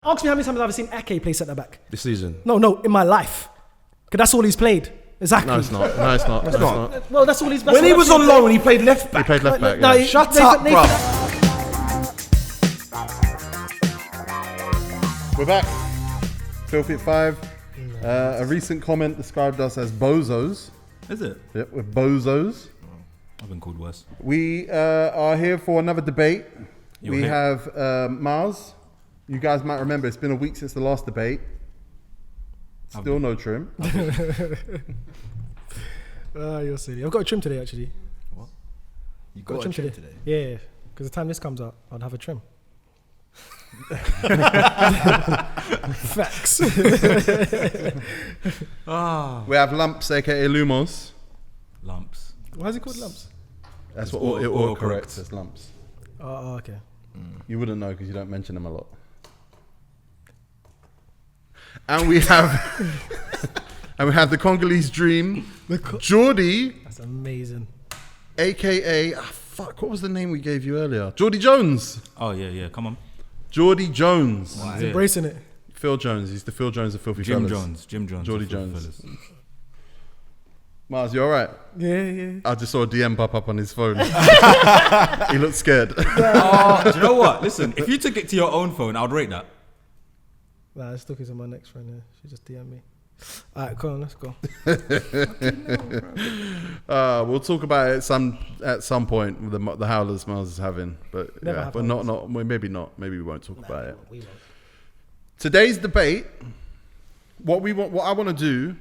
Ask me how many times I've seen Ake play centre back. This season? No, in my life. Because that's all he's played. Exactly. No, it's not. It's not. Well, that's all he's. When he was on loan, he played left back. He played left back. No, Yeah. Shut up, bro. We're back. Filthy at 5. A recent comment described us as bozos. Is it? Yep, we're bozos. I've been called worse. We are here for another debate. You're we here. have Mars. You guys might remember it's been a week since the last debate. Still no trim. You're silly. I've got a trim today, actually. What? You got a trim today? Yeah, because the time this comes out, I'd have a trim. Facts. We have Lumps, aka Lumos. Lumps. Why is it called lumps? That's It's what it auto- corrects as Lumps. Oh, okay. You wouldn't know because you don't mention them a lot. And we have the Congolese Dream, Jordy, That's amazing. aka what was the name we gave you earlier? Jordy Jones. Oh, yeah. Come on. Jordy Jones. He's Yeah. embracing it. Phil Jones. He's the Phil Jones of Filthy Jim Fellas. Jones. Jordy of Filthy Jones. Fellas. Mars, you alright? Yeah. I just saw a DM pop up on his phone. He looked scared. Oh, do you know what? Listen, if you took it to your own phone, I'd rate that. Nah, it's looking at my next friend here. She just DM'd me. Alright, come on, let's go. We'll talk about it at some point with the howlers Mars is having, but Never yeah, have but howlers. not. Well, maybe not. Maybe we won't talk about it. We won't. Today's debate. What I want to do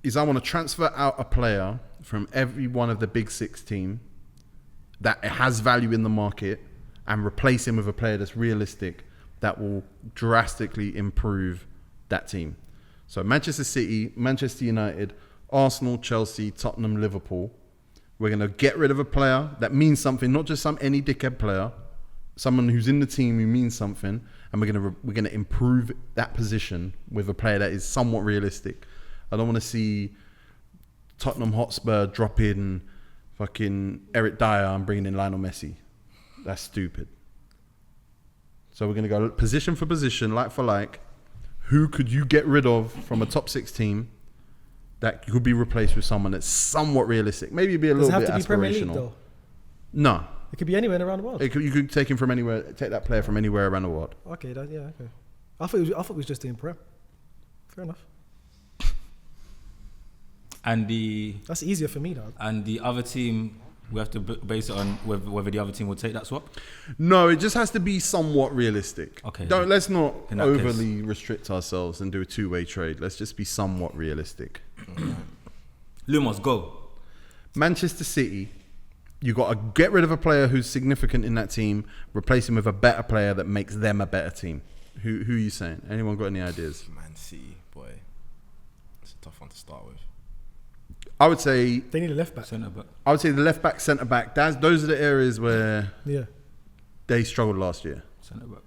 is I want to transfer out a player from every one of the big six team that has value in the market and replace him with a player that's realistic that will drastically improve that team. So Manchester City, Manchester United, Arsenal, Chelsea, Tottenham, Liverpool. We're going to get rid of a player that means something, not just any dickhead player, someone who's in the team who means something, and we're going to improve that position with a player that is somewhat realistic. I don't want to see Tottenham Hotspur drop in fucking Eric Dyer and bringing in Lionel Messi. That's stupid. So we're going to go position for position, like for like. Who could you get rid of from a top six team that could be replaced with someone that's somewhat realistic? Maybe be a Does it little have bit to be Premier League aspirational. though? No. It could be anywhere around the world. You could take him from anywhere, take that player from anywhere around the world. Okay, okay. I thought it was just doing Prem. Fair enough. And That's easier for me, though. the other team, we have to base it on whether the other team will take that swap. No, it just has to be somewhat realistic. Okay. Let's not In that overly restrict ourselves and do a two-way trade. Let's just be somewhat realistic. Lumos, go. Manchester City, you got to get rid of a player who's significant in that team, replace him with a better player that makes them a better team. Who are you saying? Anyone got any ideas? Man City, boy. It's a tough one to start with. I would say They need a left back. Centre back. the left back, centre back. Those are the areas where Yeah. they struggled last year. Centre back.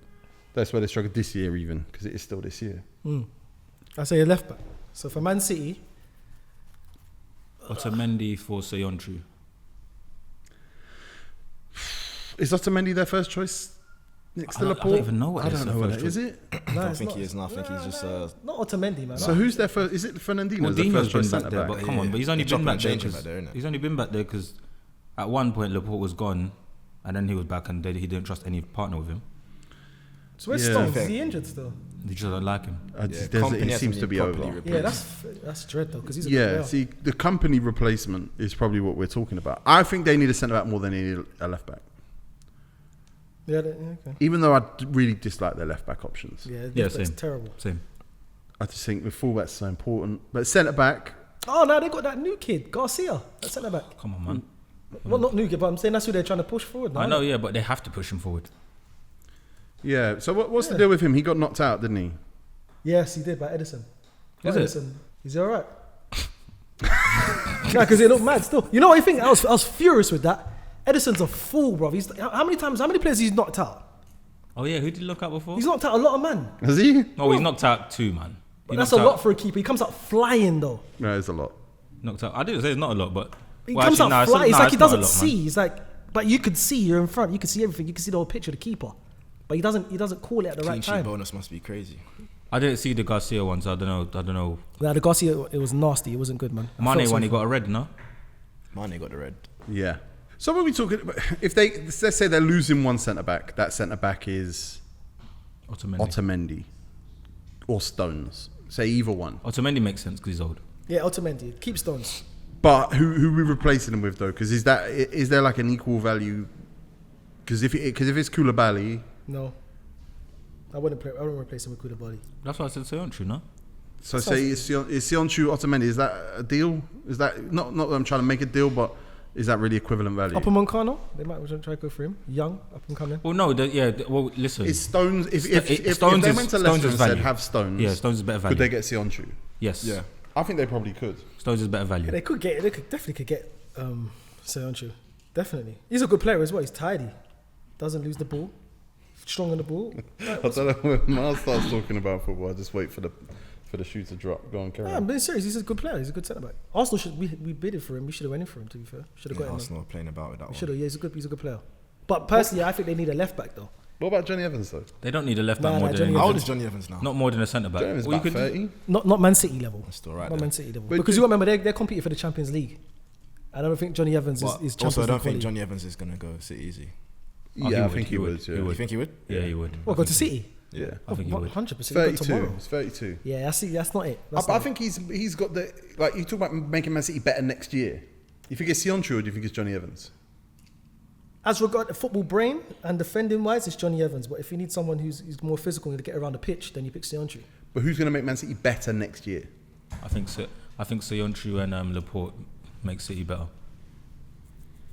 That's where they struggled this year, even because it is still this year. I say a left back. So for Man City, Otamendi for Soyuncu. Is Otamendi their first choice next to I Laporte? don't even know what I their don't know what first that is. It. I don't think he is. No, I think he's just. not Otamendi, man. So who's their first? Is it Fernandinho? their Dino's first been choice back centre there, back? but come on, but he's only They're been chopping back there and changing because back there, innit? he's only been back there because at one point Laporte was gone, and then he was back, and he didn't trust any partner with him. So where's Yeah. Stones? Is he injured still? They just don't like him. He seems to be over. Yeah, that's dread though, because he's a good Yeah, player. see, the company replacement is probably what we're talking about. I think they need a centre back more than they need a left back. Yeah, okay. Even though I really dislike their left back options. Yeah, that's same. terrible. Same. I just think the fullback's so important. But centre back, Oh, now they got that new kid, Garcia, that centre back. Come on, man. Well, not new kid, but I'm saying that's who they're trying to push forward now. I know, yeah, but they have to push him forward. yeah. So what's the deal with him? He got knocked out, didn't he? Yes, he did by Edison. Is it? Edison, is he all right? Yeah, because he looked mad still. You know what I think? I was furious with that. Edison's a fool, bro. How many players he's knocked out? Oh yeah, who did he look at before? He's knocked out a lot of men. Has he? Oh, he's knocked out two, man. But that's a lot for a keeper. He comes out flying though. No, it's a lot. Knocked out. I didn't say it's not a lot, but He comes out flying. It's like he not a doesn't lot, see. man. He's like, but you could see. You're in front. You can see everything. You can see the whole picture of the keeper. but he doesn't call it at the Clean right sheet time. bonus must be crazy. I didn't see the Garcia one, so I don't know. Nah, the Garcia, it was nasty. It wasn't good, man. I Mane felt when he sorry got a red, no? Mane got the red. Yeah. So when we talking, if let's say they're losing one centre back, that centre back is Otamendi or Stones. Say either one. Otamendi makes sense because he's old. Yeah, Otamendi. Keep Stones. But who we replacing him with though? Because is there like an equal value? Because if it's Koulibaly, No. I wouldn't replace him with Koulibaly. That's why I said Söyüncü, no? so say is Söyüncü Otamendi, is that a deal? Is that not that I'm trying to make a deal, but is that really equivalent value? Upper Moncano, they might try to go for him. Young, up and coming. Well, no, well, listen. Is Stones if Stones they is- went to Stones Leicester is and said value. have Stones, Yeah, Stones is better value. could they get Söyüncü? Yes. Yeah. I think they probably could. Stones is better value. They definitely could get Söyüncü. Definitely. He's a good player as well. He's tidy. Doesn't lose the ball. Strong on the ball. I don't know when Miles starts talking about football. I just wait for the shoe to drop. Go on, carry Yeah, on. I'm being serious. He's a good player. He's a good centre back. Arsenal we bidded for him. We should have went in for him. To be fair, should have got him. Arsenal are playing about with that We one. should have. Yeah, he's a good player. But personally, I think they need a left back though. What about Johnny Evans though? They don't need a left back Nah, more nah, than Johnny How old Evans. is Johnny Evans now? not more than a centre back. Johnny Evans Well, you about could 30. Not Man City level. That's still right Not there. Man City level. But Because you remember they're competing for the Champions League. I don't think Johnny Evans But is Champions also, I don't League think quality. Johnny Evans is going to go City easy. Yeah, I think he would. Yeah. You think he would? Yeah, he would. What, go to City? Yeah. I think he would. 100%. 32. It's 32. Yeah, I see. That's not it. That's I not think he's got the like you talk about making Man City better next year. You think it's Söyüncü or do you think it's Johnny Evans? As regard the football brain and defending wise, it's Johnny Evans. But if you need someone who's more physical and to get around the pitch, then you pick Söyüncü. But who's going to make Man City better next year? I think Söyüncü and Laporte make City better.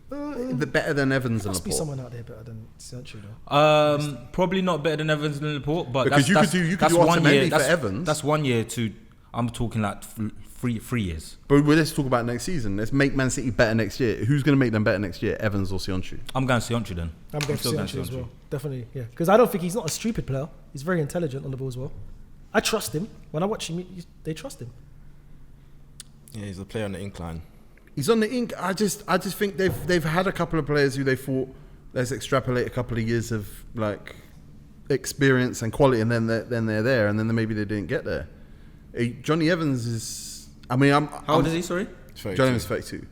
Better than Evans and Must be Laporte. someone out there better than Söyüncü though. Probably not better than Evans and Laporte, but Because that's, you could that's do 1 year. Otamendi for That's, Evans. that's 1 year to. I'm talking like 3 years. But let's talk about next season. Let's make Man City better next year. Who's going to make them better next year? Evans or Söyüncü? I'm going Söyüncü then. I'm going for still Söyüncü as well. Definitely, yeah. Because I don't think he's not a stupid player. He's very intelligent on the ball as well. I trust him. When I watch him, they trust him. Yeah, he's a player on the incline. He's on the ink. I just think they've had a couple of players who they thought let's extrapolate a couple of years of like experience and quality, and then they're there, and then maybe they didn't get there. Johnny Evans is. I mean, How old is he? Sorry. Johnny Evans is 32.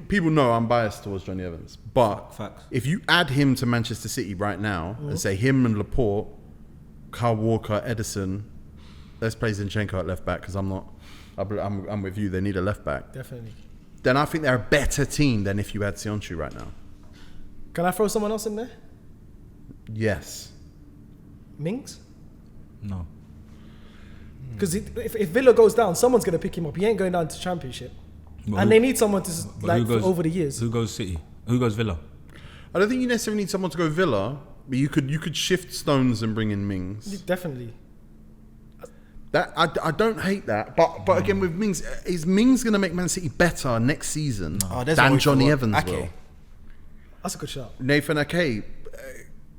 People know I'm biased towards Johnny Evans, but Facts. if you add him to Manchester City right now and say him and Laporte, Kyle Walker, Edison, let's play Zinchenko at left back because I'm with you. They need a left back. Definitely. Then I think they're a better team than if you had Söyüncü right now. Can I throw someone else in there? Yes. Mings? No. Because if Villa goes down, someone's going to pick him up. He ain't going down to Championship. But And who- they need someone to, but like, who goes- for over the years. Who goes City? Who goes Villa? I don't think you necessarily need someone to go Villa, but you could shift Stones and bring in Mings. Definitely. That I don't hate that, but again with Mings, is Mings going to make Man City better next season there's one than we Johnny forgot. Evans Ake. will? That's a good shot. Nathan Ake,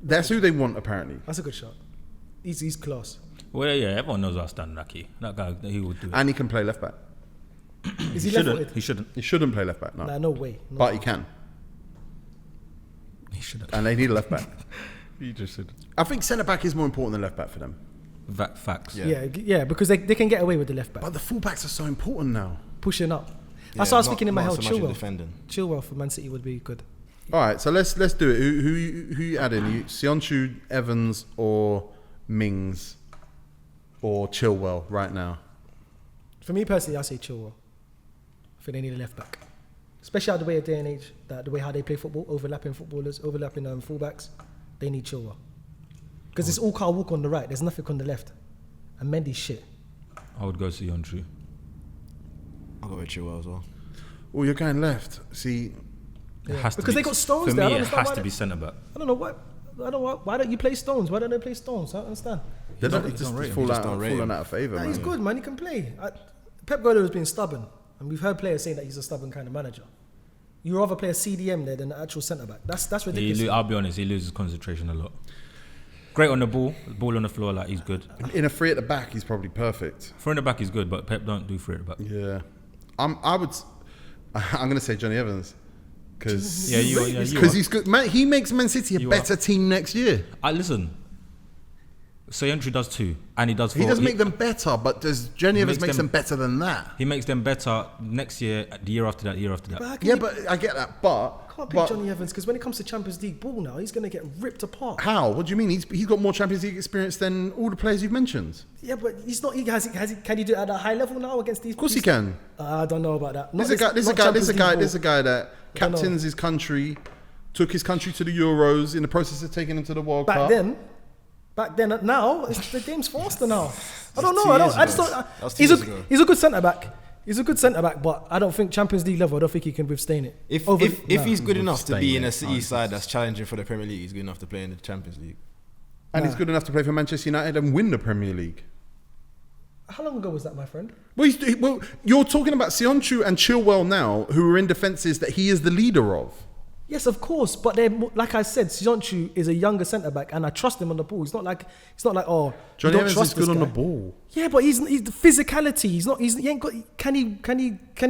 that's who they want apparently. That's a good shot. He's class. Well, yeah, everyone knows I stand Naki. That guy, he would do it. And he can play left back. Is he shouldn't. left-footed? He shouldn't. He shouldn't play left back, no. Nah, no way. No. But he can, He shouldn't. and they need a left back. He just should. I think centre back is more important than left back for them. Facts. Yeah. Yeah, because they can get away with the left back. But the full backs are so important now. Pushing up. That's what I was thinking in my head. so much in Chilwell. defending. Chilwell for Man City would be good. All right, so let's do it. Who you add in? Söyüncü, Evans, or Mings, or Chilwell right now? For me personally, I say Chilwell. I think they need a left back, especially at the way of day and age, that the way how they play football, overlapping footballers, overlapping fullbacks. They need Chilwell because it's all Kyle Walker on the right. There's nothing on the left, and Mendy's shit. I would go Söyüncü. I'll go with Chilwell as well. Oh, you're going left. See, It has to Because be- they got Stones For there. I me, don't it understand has why to they- be centre back. I don't know why. Why don't you play Stones? Why don't they play Stones? I don't understand. they're don't- not he just don't rate him. falling He just don't rate him. out of favour, Nah, man. he's good, man. He can play. Pep Guardiola's been stubborn, and we've heard players saying that he's a stubborn kind of manager. You rather play a CDM there than an actual centre back. That's ridiculous. I'll be honest, he loses concentration a lot. Great on the ball on the floor, like he's good. In a three at the back, he's probably perfect. Throwing the back is good, but Pep don't do three at the back. Yeah, I'm going to say Johnny Evans, Because you are. he's good. Man, he makes Man City a better team next year. Listen. Soyuncu does too, and he does. He does make them better, but does Johnny Evans makes them better than that? He makes them better next year, the year after that, But I get that. But can't pick Johnny Evans because when it comes to Champions League ball now, he's going to get ripped apart. How? What do you mean? He's got more Champions League experience than all the players you've mentioned. Yeah, but he's not. Can he do it at a high level now against these? Of course he can. I don't know about that. There's a guy that captains his country, took his country to the Euros in the process of taking him to the World Cup. Back then, now the game's faster now. I don't know. I just thought he's a good centre back. He's a good centre back, but I don't think Champions League level. I don't think he can withstand it. If he's good enough to be in a City side that's challenging for the Premier League, he's good enough to play in the Champions League. And he's good enough to play for Manchester United and win the Premier League. How long ago was that, my friend? Well, you're talking about Sionchu and Chilwell now, who are in defences that he is the leader of. Yes, of course, but like I said, Sionchu is a younger centre back, and I trust him on the ball. It's not like Johnny Evans is good on the ball. Yeah, but he's the physicality. He ain't got. Can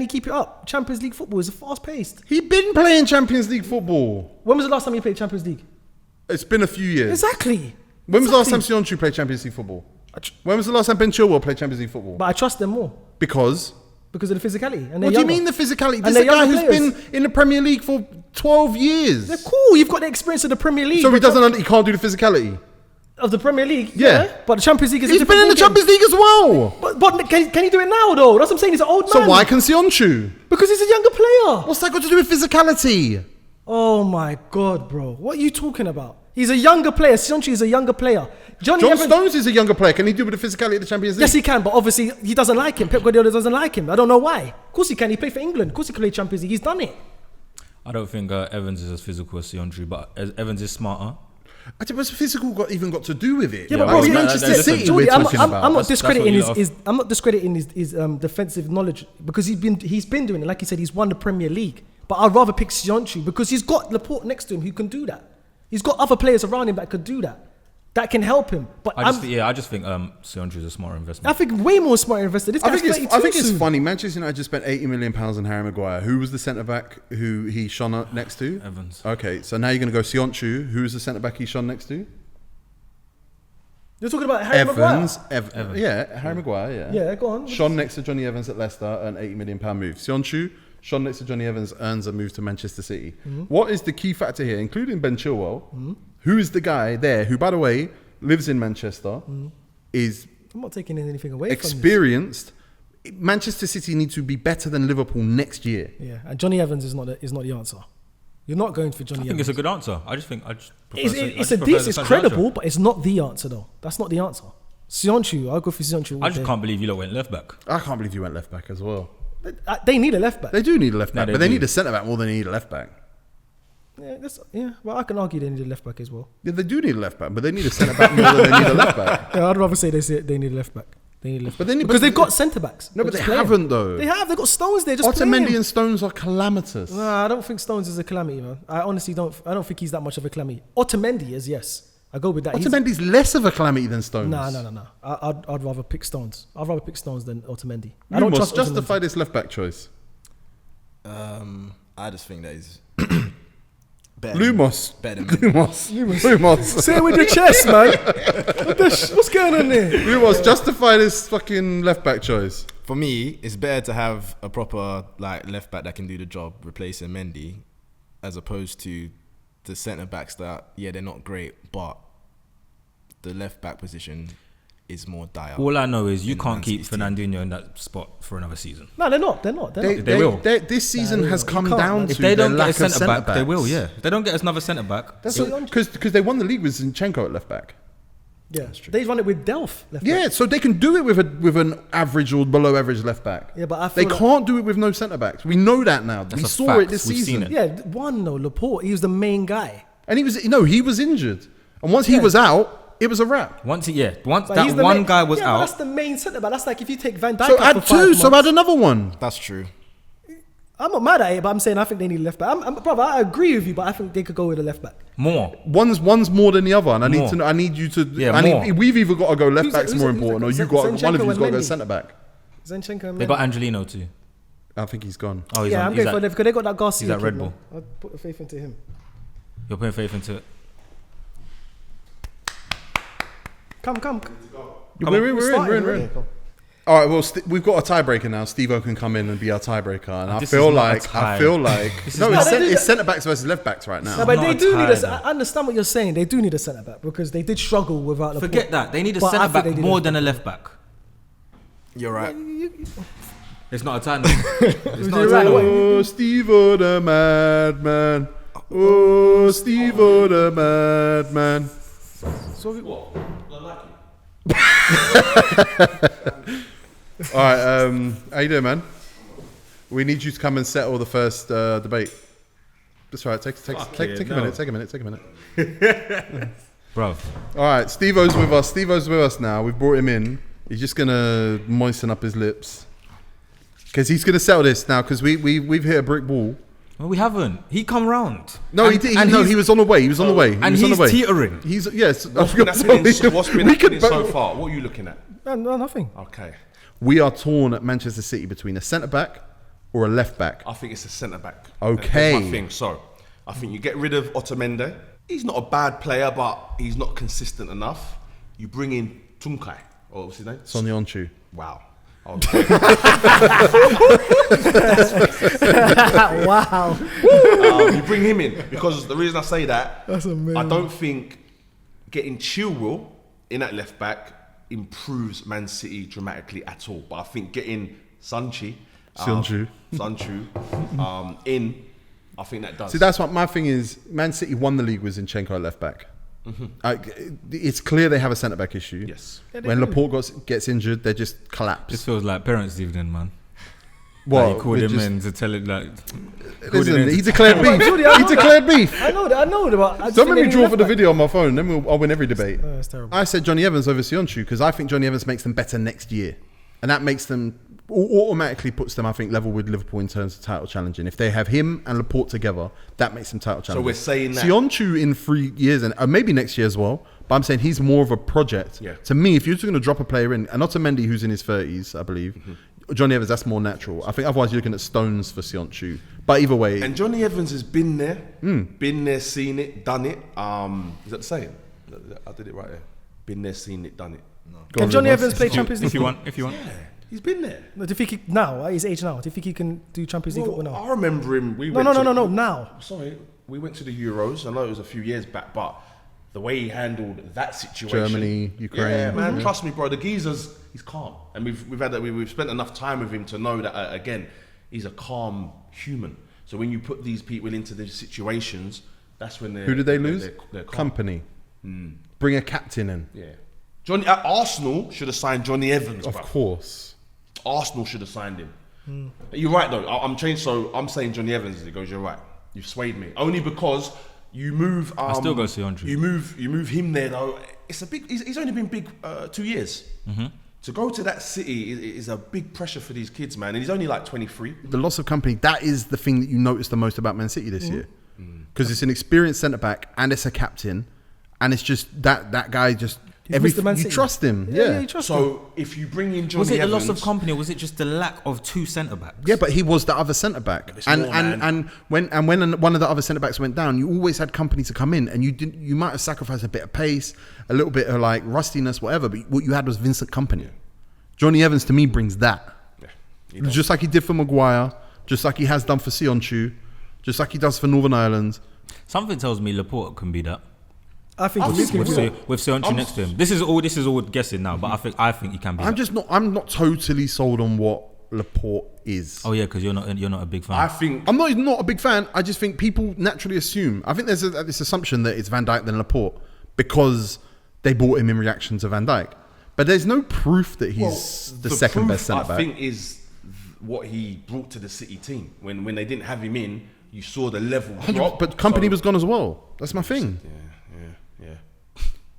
he keep it up? Champions League football is fast paced. He's been playing Champions League football. When was the last time he played Champions League? It's been a few years. Exactly. When was the last time Sionchu played Champions League football? When was the last time Ben Chilwell played Champions League football? But I trust them more because of the physicality. And what do you mean the physicality? This is a guy who's been in the Premier League for 12 years. They're cool. You've got the experience of the Premier League. So he can't do the physicality of the Premier League. Yeah. But the Champions League is. He's been in the Champions League as well. But can he do it now though? That's what I'm saying. He's an old man. So why can Sionchu? Because he's a younger player. What's that got to do with physicality? Oh my God, bro! What are you talking about? He's a younger player. Sionchu is a younger player. John Stones is a younger player. Can he do with the physicality of the Champions League? Yes, he can, but obviously he doesn't like him. Pep Guardiola doesn't like him. I don't know why. Of course he can. He played for England. Of course he can play Champions League. He's done it. I don't think Evans is as physical as Sionchu, but Evans is smarter. What's physical got to do with it? Yeah, but bro, Manchester City. Jordy, I'm not discrediting his defensive knowledge because he's been doing it. Like he said, he's won the Premier League. But I'd rather pick Sionchu because he's got Laporte next to him who can do that. He's got other players around him that could do that. That can help him. But I just think Sionchu is a smarter investment. I think way more smart investor. This guy's 32 I think it's soon. funny. Manchester United just spent £80 million on Harry Maguire. Who was the centre back who he shone up next to? Evans. Okay, so now you're going to go Sionchu. Who's the centre back he shone next to? You're talking about Harry Maguire? Evans. Yeah, Harry Maguire. Yeah. Yeah, go on. Shone next to Johnny Evans at Leicester, an £80 million move. Sionchu, shone next to Johnny Evans, earns a move to Manchester City. Mm-hmm. What is the key factor here, including Ben Chilwell? Mm-hmm. Who is the guy there who, by the way, lives in Manchester, is I'm not taking anything away experienced. Manchester City need to be better than Liverpool next year. Yeah, and Johnny Evans is not the answer. You're not going for Johnny Evans. I think it's a good answer. I just it's credible, but it's not the answer though. That's not the answer. Sionchu, I'll go for Sionchu. I just can't believe you lot went left back. I can't believe you went left back as well. They need a left back. They do need a left back, but they need a centre back more than they need a left back. Yeah, well, I can argue they need a left back as well. Yeah, they do need a left back, but they need a centre back more than they need a left back. Yeah, I'd rather say they need a left back. Because they've got centre backs. No, but they haven't though. They've got Stones there. Just Otamendi and Stones are calamitous. Nah, I don't think Stones is a calamity, man. I honestly don't. I don't think he's that much of a calamity. Otamendi is, yes. I go with that. Otamendi's less of a calamity than Stones. No. I'd rather pick Stones. I'd rather pick Stones than Otamendi. I don't trust. Justify this left back choice. I just think that he's Lumos. Better than Lumos. Say it with your chest, man. What's going on there? Lumos, justify this fucking left back choice. For me, it's better to have a proper left back that can do the job, replacing Mendy, as opposed to the centre backs that they're not great, but the left back position is more dire. All I know is you can't keep Fernandinho in that spot for another season. No, they're not. They will. This season has come down to if they don't their get a lack of centre back, centre-backs. they will. Yeah, if they don't get us another centre back, because they won the league with Zinchenko at left back. Yeah, they run it with Delph left back. Yeah, so they can do it with an average or below average left back. Yeah, but I feel they can't do it with no centre backs. We know that now. We saw it this season. Yeah, Laporte. He was the main guy, and he was injured, and once he was out. It was a wrap. Once that one guy was out. That's the main centre back. That's like if you take Van Dijk. So add two. So add another one. That's true. I'm not mad at it, but I'm saying I think they need a left back. Brother, I agree with you, but I think they could go with a left back. More. One's more than the other, and I need you to. Yeah, we've either got to go left back's more important, or one of you's got to go centre back. Zinchenko and They got Angelino too. I think he's gone. Oh, he's Yeah, on, I'm he's going for at, them because they got that Garcia. he's at kid, Red man. Bull. I'd put the faith into him. You're putting faith into it. Come. We're in. Starting, All right, well, we've got a tiebreaker now. Steve-O can come in and be our tiebreaker, and I This feel is not a like tie. no, not- it's centre backs versus left backs right now. No, but not they a do need tie, I understand what you're saying. They do need a centre back because they did struggle without the Forget that. They need a But I centre think back they did more it. than a left back. You're right. It's not a tie. It's not a right tie. away. Oh, Stevo the Madman. Oh, Stevo the Madman. All right, how you doing, man? We need you to come and settle the first debate. That's right. Take a minute. Take a minute. Bro. All right, Steve-O's with us. Steve-O's with us now. We've brought him in. He's just gonna moisten up his lips because he's gonna settle this now. Because we've hit a brick wall. Well, we haven't. He come round. No, he did. He was on the way. He was on the way. And he's teetering. He's yes. What's been happening so far? What are you looking at? No, nothing. Okay. We are torn at Manchester City between a centre back or a left back. I think it's a centre back. Okay. That's my thing. So, I think you get rid of Otamendi. He's not a bad player, but he's not consistent enough. You bring in Tunkai. Or what's his name? Sonny Onchu. Wow. Wow. You bring him in because the reason I say that, That's amazing. I don't think getting Chilwell in at left back improves Man City dramatically at all. But I think getting Sanchu in, I think that does. See, that's what my thing is. Man City won the league with Zinchenko at left back. It's clear they have a centre back issue. Yes. When Laporte gets injured, they just collapse. This feels like parents' evening, man. Well, Like, he called him in to tell it like. Listen, he declared beef. Jordy, I He know declared beef. I know that, but I just Don't think make me they draw need for the left video on my phone. Then I'll win every debate. back. That's terrible. I said Johnny Evans over Sionchu because I think Johnny Evans makes them better next year, and that makes them automatically puts them, I think, level with Liverpool in terms of title challenging. If they have him and Laporte together, that makes them title challenging. So we're saying that Sionchu in 3 years and maybe next year as well. But I'm saying he's more of a project. Yeah. To me, if you're just going to drop a player in, and Otamendi who's in his 30s, I believe, Johnny Evans, that's more natural. I think otherwise you're looking at stones for Sionchu. But either way, And Johnny Evans has been there, seen it, done it. Is that the saying? I did it right there. Been there, seen it, done it. Can Johnny Evans play Champions League? If you want. Yeah, he's been there. No, do you think he, now, at his age now, do you think he can do Champions League football now? I remember him. No, now. Sorry, we went to the Euros. I know it was a few years back, but the way he handled that situation, Germany, Ukraine. yeah, man, trust me, bro. The geezer's he's calm, and we've spent enough time with him to know that again, he's a calm human. So when you put these people into these situations, that's when they. who did they lose? They're calm. Company. Bring a captain in. Yeah, Arsenal should have signed Johnny Evans. Of bruv. course. Arsenal should have signed him. You're right though. I'm changed, so I'm saying Johnny Evans. As it goes, you're right. You've swayed me only because you move. I still go Sionchu. You move him there though. It's a big. He's only been big 2 years. To go to that city is a big pressure for these kids, man. And he's only like 23. The loss of company, that is the thing that you notice the most about Man City this year. Because it's an experienced centre-back and it's a captain. And it's just that guy just... He's Mr. Man you City. trust him. Yeah, Yeah. you trust him. So if you bring in Johnny Was it the Evans, loss of company or was it just the lack of two centre backs? Yeah, but he was the other centre back, It's and more, and man. when one of the other centre backs went down, you always had company to come in, and you might have sacrificed a bit of pace, a little bit of like rustiness, whatever. But what you had was Vincent Kompany. Johnny Evans to me brings that, just like he did for Maguire, just like he has done for Sionchu, just like he does for Northern Ireland. Something tells me Laporte can be that. I think I he think can he do will. With Sionchu next to him. This is all guessing now, but I think he can be. I'm not totally sold on what Laporte is. Oh yeah, because you're not a big fan. I think I'm not a big fan. I just think people naturally assume. I think there's this assumption that it's Van Dijk then Laporte because they bought him in reaction to Van Dijk. But there's no proof that he's the second best centre back. I think is what he brought to the City team. When they didn't have him in, you saw the level drop. But company was gone as well. That's my thing. Yeah.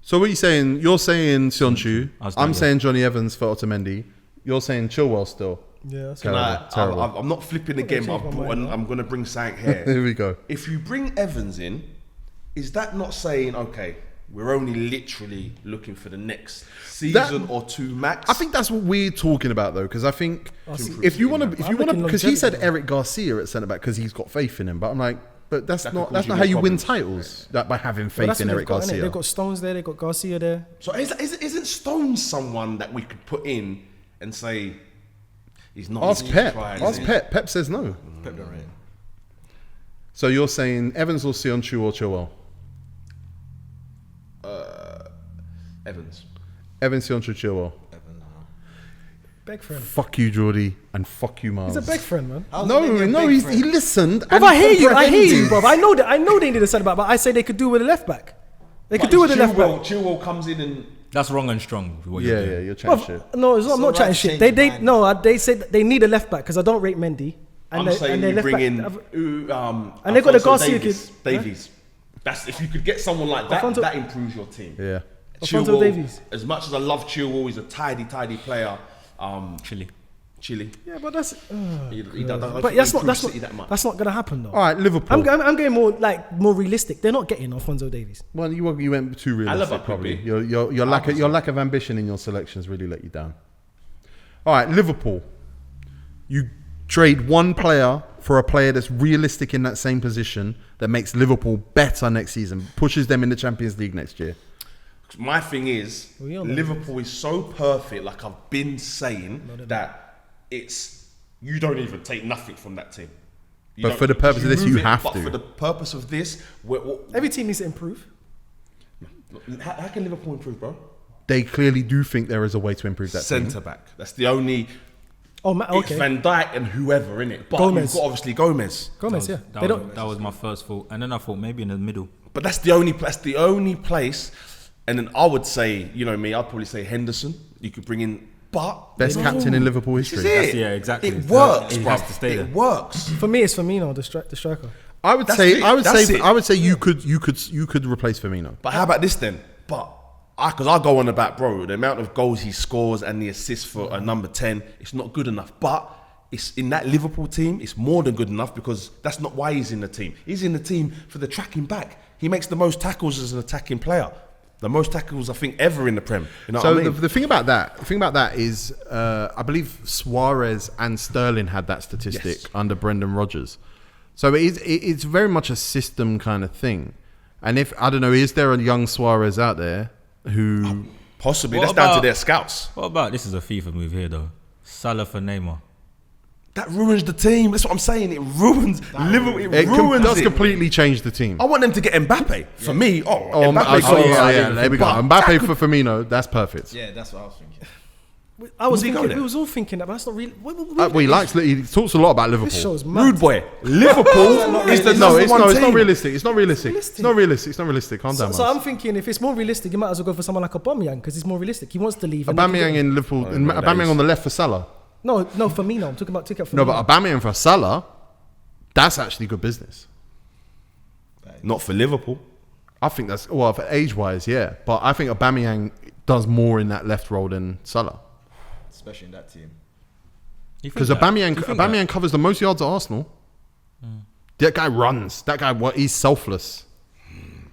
So what are you saying? You're saying Sionchu. I'm I'm saying Johnny Evans for Otamendi. You're saying Chilwell still. Yeah, that's Can right. Terrible. I'm not flipping again, but change my mind now. I'm going to bring something here. Here we go. If you bring Evans in, is that not saying, okay, we're only literally looking for the next season or two max. I think that's what we're talking about though, because I think see. if you want to, because he said longevity. Eric Garcia at centre back because he's got faith in him, but I'm like, but that's That not could cause you how more you win problems. titles that by having Well, faith that's in what Eric they've got, innit? Garcia. They've got Stones there, they've got Garcia there. So isn't Stones someone that we could put in and say he's not? Ask Pep. tried, Ask is he? Pep. Pep says no. Pep don't rate him. So you're saying Evans or Sionchu or Chilwell? Evans. Evans, Sionchu, Chilwell. Beg friend. Fuck you, Jordy, and fuck you, Miles. He's a beg friend, man. No, he listened. But and I hear you, comprehended. bro. I know they need a centre back, but I say they could do with a left back. They could But do with a left back. Chilwell comes in and That's wrong and strong. What you're Yeah, doing. you're chatting Well, shit. no, I'm not right chatting to shit. change They your mind. no, they said they need a left back because I don't rate Mendy. I'm they- saying their you left bring back- in and they got the Alphonso Garcia Davies. kid. Davies. That's if you could get someone like that, Alphonso- that improves your team. Yeah. Alphonso Davies. As much as I love Chilwell, he's a tidy player. Chile. Yeah, but that's. But That's not gonna happen though. All right, Liverpool. I'm getting more realistic. They're not getting Alphonso Davies. Well, you went too realistic. Alaba could Probably be. your lack of ambition in your selections really let you down. All right, Liverpool. You trade one player for a player that's realistic in that same position that makes Liverpool better next season, pushes them in the Champions League next year. My thing is, We all know Liverpool is so perfect, like I've been saying, that you don't even take nothing from that team. You But don't- for the purpose of this, remove you it, have but to. for the purpose of this, Every team needs to improve. how can Liverpool improve, bro? They clearly do think there is a way to improve that team. Centre back. That's the only. Oh, It's okay. Van Dijk and whoever in it, but Gomez. you've got obviously Gomez. Gomez, yeah. That, They was, don't. that was my first thought, and then I thought maybe in the middle. But that's the only place. And then I would say, you know me, I'd probably say Henderson. You could bring in, but Best captain in Liverpool this is history. it. Yeah, exactly. It works, He bro. has to stay there. It works. For me, it's Firmino, the striker. I would That's say it. I would That's say it. I would say you could replace Firmino. But how about this then? Because I go on about, bro, the amount of goals he scores and the assists for a number 10, it's not good enough. But it's in that Liverpool team, it's more than good enough because that's not why he's in the team. He's in the team for the tracking back. He makes the most tackles as an attacking player. The most tackles, I think, ever in the Prem. You know So what I mean? the thing about that is, I believe Suarez and Sterling had that statistic Yes. under Brendan Rodgers. So it's very much a system kind of thing. And if I don't know, is there a young Suarez out there who? Possibly. What That's down to about- their scouts. What about this is a FIFA move here though? Salah for Neymar. That ruins the team. That's what I'm saying. It ruins Liverpool. It ruins does it. completely change the team. I want them to get Mbappe. For me, Mbappe's there we go. But Mbappe for Firmino, that's perfect. Yeah, that's what I was thinking. I was Does he go thinking, there? we was all thinking that, but that's not really. He talks a lot about Liverpool. This show's mad. Rude boy. Liverpool is the No, number it's one not. It's not team. realistic. It's not realistic. It's not realistic. It's not realistic. Calm down, So I'm Miles. thinking if it's more realistic, you might as well go for someone like Aubameyang because he's more realistic. He wants to leave. and they can Aubameyang get- in Liverpool. I don't know what that Aubameyang is. on the left for Salah. No, Firmino. I'm talking about ticket for No, but Aubameyang for Salah, that's actually good business. Not for Liverpool. I think that's for age-wise, yeah. But I think Aubameyang does more in that left role than Salah Especially in that team. You think because that? Aubameyang Do you think Aubameyang covers the most yards at Arsenal. That guy runs. That guy, he's selfless,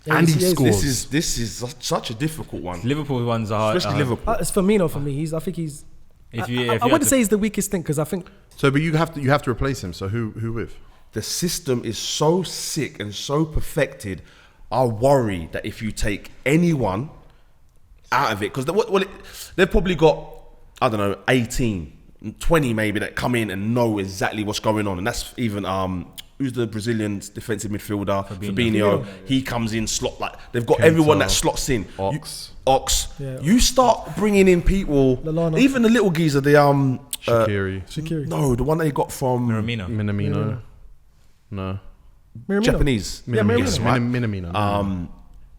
and he scores. This is such a difficult one. that? Liverpool ones are Especially Liverpool. It's Firmino for me. I think he's. If I you had wouldn't to- say he's the weakest thing because I think So, but you have to replace him. So who with? The system is so sick and so perfected. I worry that if you take anyone out of it, because they've probably got, I don't know, 18, 20 maybe that come in and know exactly what's going on. And that's even, who's the Brazilian defensive midfielder? Fabinho. He comes in, slot, like, they've got Keita, everyone that slots in. Ox. Yeah. You start bringing in people, Lallana. even the little geezer, Shaqiri, no, the one they got from Minamino. No, Minamino. Japanese. Yeah, Minamino. Yes, right? Minamino.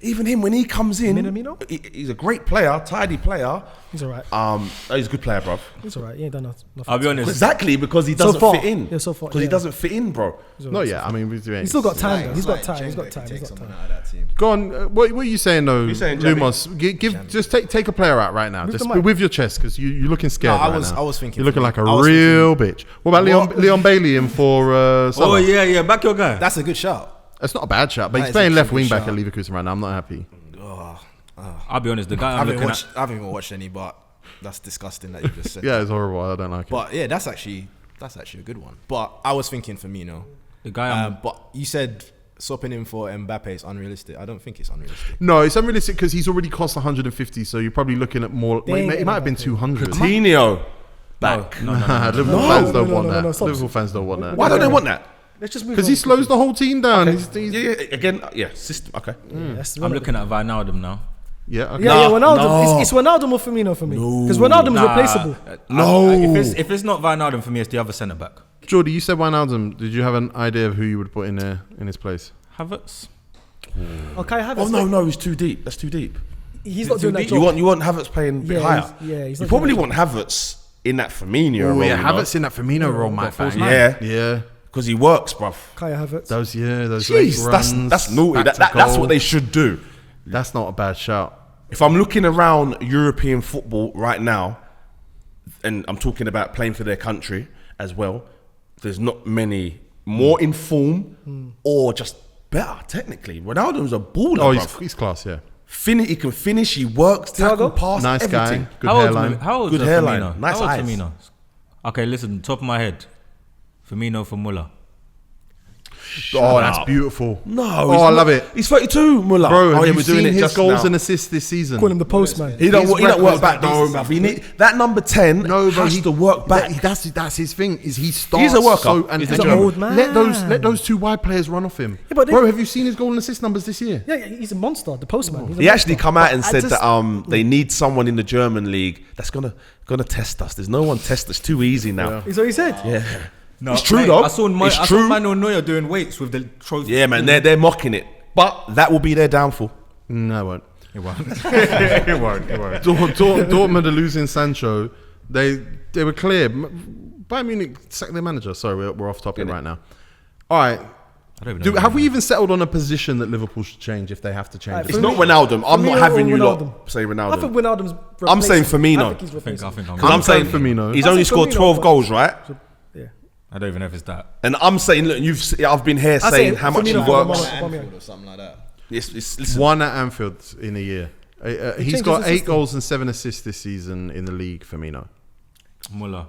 Even him when he comes in, Minamino? he's a great player, tidy player. he's alright. He's a good player, bro. He's alright. He ain't done nothing. I'll be honest. Exactly because he So doesn't far. fit in. Yeah, so far, Because he yeah. doesn't fit in, bro. Not yet. I mean, He's still got time. though. He's got It's time. like He's got Jenga time. to He's take got someone time. out of that team. Go on. What are you saying though, You saying, Jamie? Lumos? Just take a player out right now. With Just the mic. with your chest because you're looking scared. No, I right was- now. I was thinking You're looking for- like a I was real bitch. What about Leon Bailey in for Salah? Oh yeah, back your guy. That's a good shout. That's not a bad shot, but That he's is playing actually left a wing good back at shout. Leverkusen right now. I'm not happy. I'll be honest. The guy I I'm looking at. haven't even watched any, but that's disgusting that you just said. Yeah, it's horrible. I don't like it. But yeah, that's actually a good one. But I was thinking Firmino. The guy But you said swapping him for Mbappe is unrealistic. I don't think it's unrealistic. No, it's unrealistic because he's already cost 150. So you're probably looking at more. They ain't It might have been Mbappe. 200. Coutinho back. No. Liverpool fans don't want no, that. stop. Liverpool fans don't want that. Why don't they want that? Let's just move Because on. he slows the whole team down. Okay. Yeah, again, system. Okay. I'm looking at Wijnaldum now. Yeah, okay. Yeah, Ronaldo. It's Ronaldo or Firmino for me. Because Ronaldo is replaceable. If it's not Wijnaldum for me, it's the other centre back. Jordy, you said Wijnaldum. Did you have an idea of who you would put in there in his place? Havertz. Okay, Havertz. Oh no, he's too deep. That's too deep. He's not doing that job. You want Havertz playing a bit Yeah, higher. he's You not probably doing want Havertz in that Firmino role. Yeah, you know? Havertz in that Firmino role might false bang. nine. Yeah. Because he works, bruv. Kai Havertz. Those late Jeez, runs. that's naughty. back to That's goal. what they should do. That's not a bad shout. If I'm looking around European football right now, and I'm talking about playing for their country as well, there's not many more in form or just better technically. Ronaldo's a baller. Oh, bruv. he's class, yeah. He can finish. He works, tackle, Thiago? pass, Nice everything. guy. Good hairline. How old Good is hairline. Firmino? Nice How old eyes. Firmino? Okay, listen. Top of my head, Firmino for Muller. Oh, that's beautiful. No, Oh, I love it. He's 32, Muller. Bro, have yeah, you we're doing seen it his just goals now. and assists this season? Call him the postman. He don't work records back though, like bruv. He need that number 10 No, bro, has to work back. That's his thing. Is he starts? He's a worker. And, He's and a Joe, old man. Let those two wide players run off him. Yeah, but they- Bro, have you seen his goal and assist numbers this year? Yeah, he's a monster. The postman. He's a He actually monster. come out But and I said just- that they need someone in the German league that's gonna test us. There's no one test us. Too easy now. Is what he said. Yeah. No, It's true, mate, though. I saw It's true. Manuel Neuer doing weights with the trophy. Yeah, man, they're mocking it, but that will be their downfall. No, it won't. It won't. It won't. Dortmund are losing Sancho. They were clear. Bayern Munich sacked their manager. Sorry, we're off topic right now. All right. I don't even know. Have we even settled on a position that Liverpool should change if they have to change? Right, it? It's For not me- Ronaldo. I'm not Firmino having or you lot Ronaldo? say I think Ronaldo. Ronaldo's. I'm saying Firmino. I think he's replaceable. I think I'm. Because I'm saying Firmino. he's I only think scored Firmino, 12 but- goals, right? Yeah. I don't even know if it's that. And I'm saying, look, I've been here I saying say how much he Firmino works. for Anfield or something like that. Listen, One at Anfield in a year. He's changes got the 8 system. goals and 7 assists this season in the league, Firmino. Muller.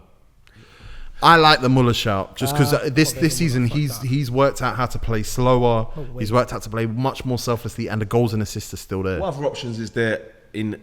I like the Muller shout just because this there's season Muller, fuck he's worked out how to play slower. wait. He's worked out to play much more selflessly, and the goals and assists are still there. what other options is there in?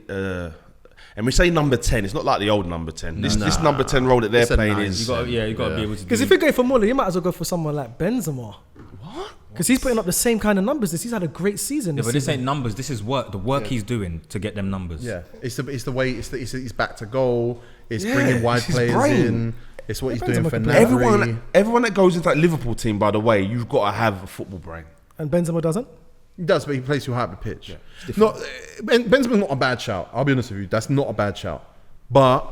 And we say number 10. It's not like the old number 10. This number 10 role that they're It's a playing nice- is. You got to be able to. Because if you're going for Muller, you might as well go for someone like Benzema. What? Because he's putting up the same kind of numbers. He's had a great season. Yeah, this but this season. ain't numbers. This is work. The work he's doing to get them numbers. Yeah, it's the way it's back to goal. It's Yeah, bringing wide it's his players brain. in. It's what he's Depends doing on for what the player- Nabry. Everyone that goes into that Liverpool team, by the way, you've got to have a football brain. And Benzema doesn't. He does, but he plays too high up the pitch. Benzema's not a bad shout. I'll be honest with you. That's not a bad shout. But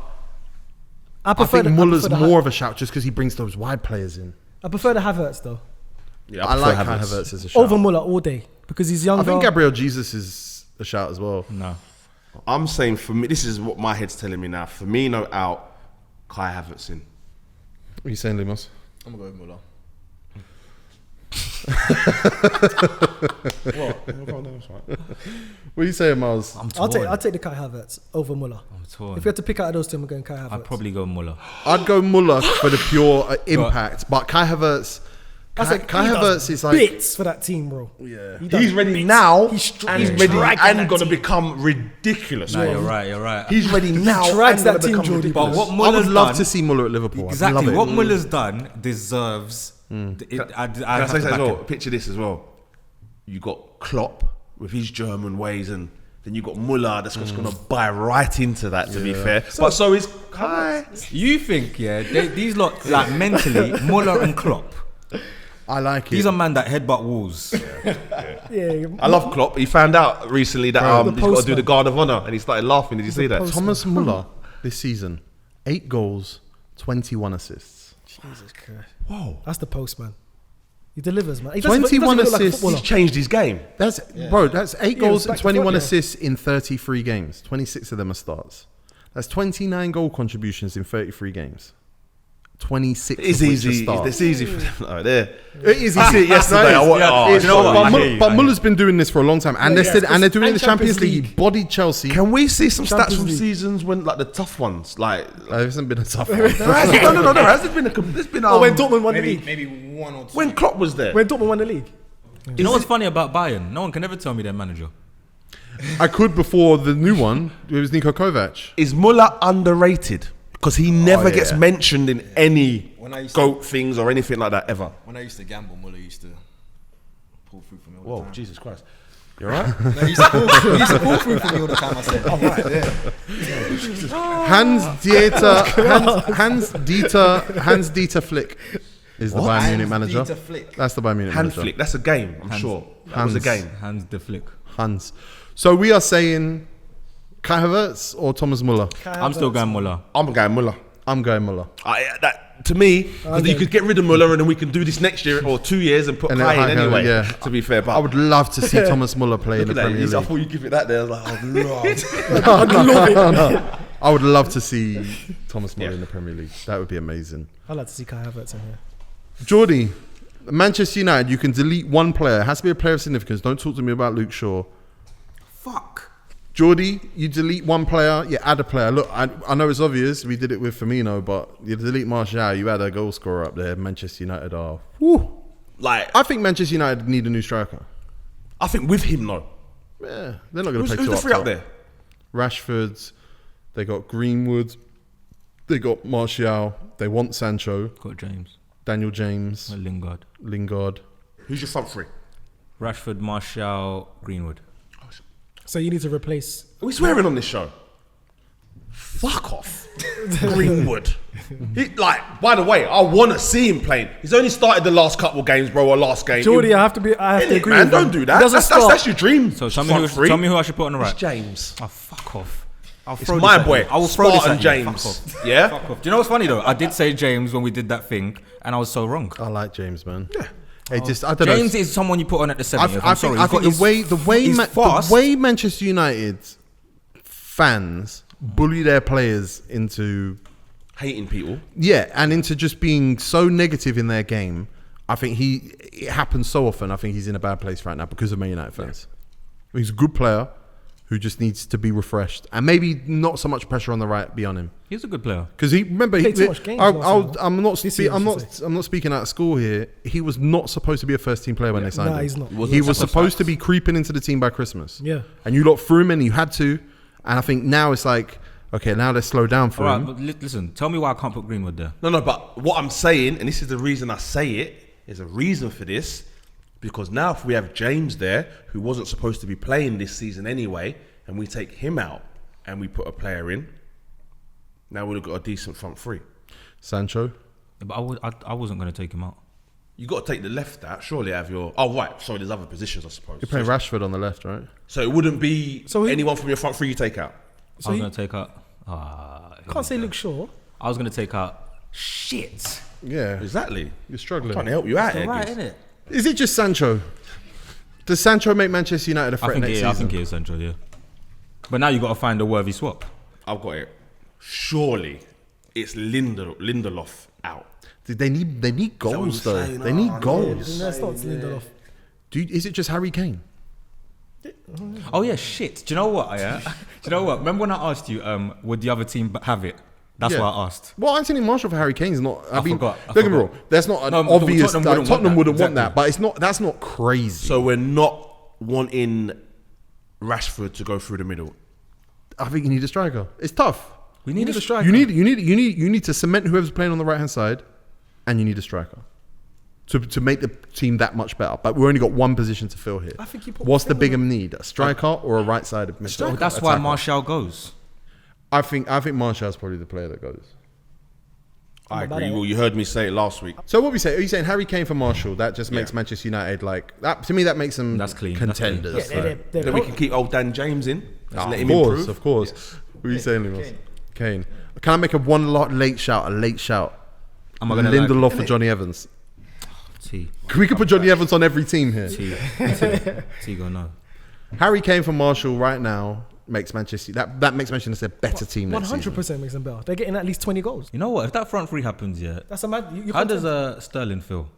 I think Muller's more of a shout just because he brings those wide players in. I prefer the Havertz though. Yeah, I like Kai Havertz as a shout. Over Muller all day because he's younger. I think Gabriel Jesus is a shout as well. No. I'm saying for me, this is what my head's telling me now. Firmino out, Kai Havertz in. What are you saying, Lumos? I'm gonna go with Muller. What are you saying, Miles? I'm torn. I'll take the Kai Havertz over Muller. I'm torn. If you had to pick out of those two, I'm going Kai Havertz. I'd probably go Muller. I'd go Muller for the pure impact, but Kai Havertz. Kai He does Havertz is like bits for that team, bro. Yeah. He does He's ready bits. now, He's and he's ready and going to become ridiculous. No, bro. you're right. You're right. He's ready now. drags and that gonna team, become Jordy. ridiculous. But what I Muller's would love done, to see Muller at Liverpool. I'd exactly love it. what Muller's done deserves. Can I say that as well? Picture this as well. You got Klopp with his German ways, and then you got Muller that's just going to buy right into that. To be fair, but so is Kai. You think, these lot like mentally, Muller and Klopp. I like it. These are man that headbutt walls. Yeah, I love Klopp. He found out recently that the he's got to do postman. the guard of honour, and he started laughing. Did you see that? Thomas Muller this season, 8 goals, 21 assists. Jesus Christ. Whoa, That's the postman. He delivers, man. He doesn't 21 look like a assists. footballer. he's changed his game. That's That's 8 Yeah, goals back and to 21 front, yeah. assists in 33 games. 26 of them are starts. That's 29 goal contributions in 33 games. 26. It's of which easy. to start. It's easy for them. No, there. It is I see it yesterday. No, You know what? But Muller's been doing this for a long time, and they're doing it in the Champions Champions League. League. Bodied Chelsea. Can we see some stats Champions from League. seasons when like the tough ones, like There hasn't been a tough one. there hasn't been there's been Oh, when Dortmund won the Maybe league. maybe one or two. when Klopp was there. When Dortmund won the league. You know what's funny about Bayern? No one can ever tell me their manager. I could before the new one. It was Niko Kovac. Is Muller underrated? Because he never gets yeah. mentioned in any When I used to- GOAT things or anything like that ever. When I used to gamble, Muller used to pull through for me all the Whoa, time. Jesus Christ. You alright? No, he used to pull through for me all the time. I said, oh, right, yeah. Hans Dieter Flick is the Bayern Munich manager. Dieter Flick. That's the Bayern Munich Hand manager. flick. That's a game, I'm sure. That was a game. Hands the flick. Hans. So we are saying Kai Havertz or Thomas Muller. I'm still going Muller. I'm going Muller. I'm going Muller. To me, you could get rid of Muller and then we can do this next year or 2 years and put And then Kai in Kai, anyway. yeah. To be fair, but I would love to see Thomas Muller play in the look at that. Premier I League. thought you give it that there. I was like, I would love to see Thomas Muller in the Premier League. That would be amazing. I'd like to see Kai Havertz in here. Jordy, Manchester United, you can delete one player. It has to be a player of significance. Don't talk to me about Luke Shaw. Fuck. Jordy, you delete one player, you add a player. Look, I know it's obvious. We did it with Firmino, but you delete Martial, you add a goal scorer up there. Manchester United are... Whew. like, I think Manchester United need a new striker. I think with him, though. Yeah, they're not going to Who's play two the up three top. out there? Rashford, they got Greenwood, they got Martial, they want Sancho, Got James. Daniel James, Lingard. Who's your front three? Rashford, Martial, Greenwood. So you need to replace. Are we swearing on this show? Fuck off. Greenwood. By the way, I want to see him playing. He's only started the last couple of games, bro, or last game. Jordy, I have to agree. Man, with don't him. do He that. doesn't start. That's your dream. So tell front three. me who I should put on the right. It's James. Oh, fuck off. I'll It's throw this my at boy. you. I will throw this Spartan at you. James. Fuck off. Yeah? Fuck off. Do you know what's funny though? I did say James when we did that thing, and I was so wrong. I like James, man. Yeah. I don't James know. is someone you put on at the 70th. I think the way Manchester United fans bully their players into Hating people. and into just being so negative in their game. I think it happens so often. I think he's in a bad place right now because of Man United fans. He's a good player who just needs to be refreshed, and maybe not so much pressure on the right be on him. He's a good player. Because remember, Played too much games last year. I'm not This year, I should say. I'm not speaking out of school here. He was not supposed to be a first team player when they signed him. he's not. He was supposed to be creeping into the team by Christmas. Yeah. And you lot threw him in. You had to, and I think now it's like, okay, now let's slow down for All right, him. but listen. Tell me why I can't put Greenwood there. No, but what I'm saying, and this is the reason I say it, is a reason for this, because now if we have James there, who wasn't supposed to be playing this season anyway, and we take him out and we put a player in, now we've got a decent front three. Sancho. But I wasn't going to take him out. You got to take the left out. Surely have your. Oh right, sorry. There's other positions, I suppose. You're playing Rashford on the left, right? So it wouldn't be anyone from your front three you take out. So I was he- going to take out. Can't say Luke Shaw. I was going to take out. Shit. Yeah. Exactly. You're struggling. I'm trying to help you out here. Right, Gibbs. isn't it? Is it just Sancho? Does Sancho make Manchester United a threat next season? I think he is Sancho, yeah. But now you got to find a worthy swap. I've got it. Surely it's Lindelof out. They need goals what you're though. saying? They need Oh, goals. That's not Lindelof. Is it just Harry Kane? Oh yeah, shit. Do you know what? Yeah. Do you know what? Remember when I asked you, would the other team have it? That's Yeah. what I asked. Well, Anthony Martial for Harry Kane's not. I mean, forgot. don't get me wrong. That's not an No, obvious. Tottenham wouldn't want that. Tottenham wouldn't want that, but it's not. That's not crazy. So we're not wanting Rashford to go through the middle. I think you need a striker. It's tough. We need a striker. You need to cement whoever's playing on the right hand side, and you need a striker to make the team that much better. But we've only got one position to fill here. I think you put What's the Phil bigger need, a striker or a right sided midfielder? So that's why Martial goes. I think Martial's probably the player that goes. I agree. Well, you heard me say it last week. So what we say? Are you saying Harry Kane for Martial? That just makes Manchester United like that. To me, that makes them That's clean. That's clean. contenders. Yeah, they're Then we can keep old Dan James in. Let's let him Of course, improve. of course. What are you saying, Lumos? Kane. Can I make a late shout? A late shout. Am I gonna Lindelof for Johnny Evans. T. We could put Johnny Evans on every team here. T go no. Harry Kane for Martial right now. makes Manchester that makes Manchester a better team next season. 100% makes them better. They're getting at least 20 goals. You know what? If that front three happens, yeah. That's a mad. How does Sterling feel?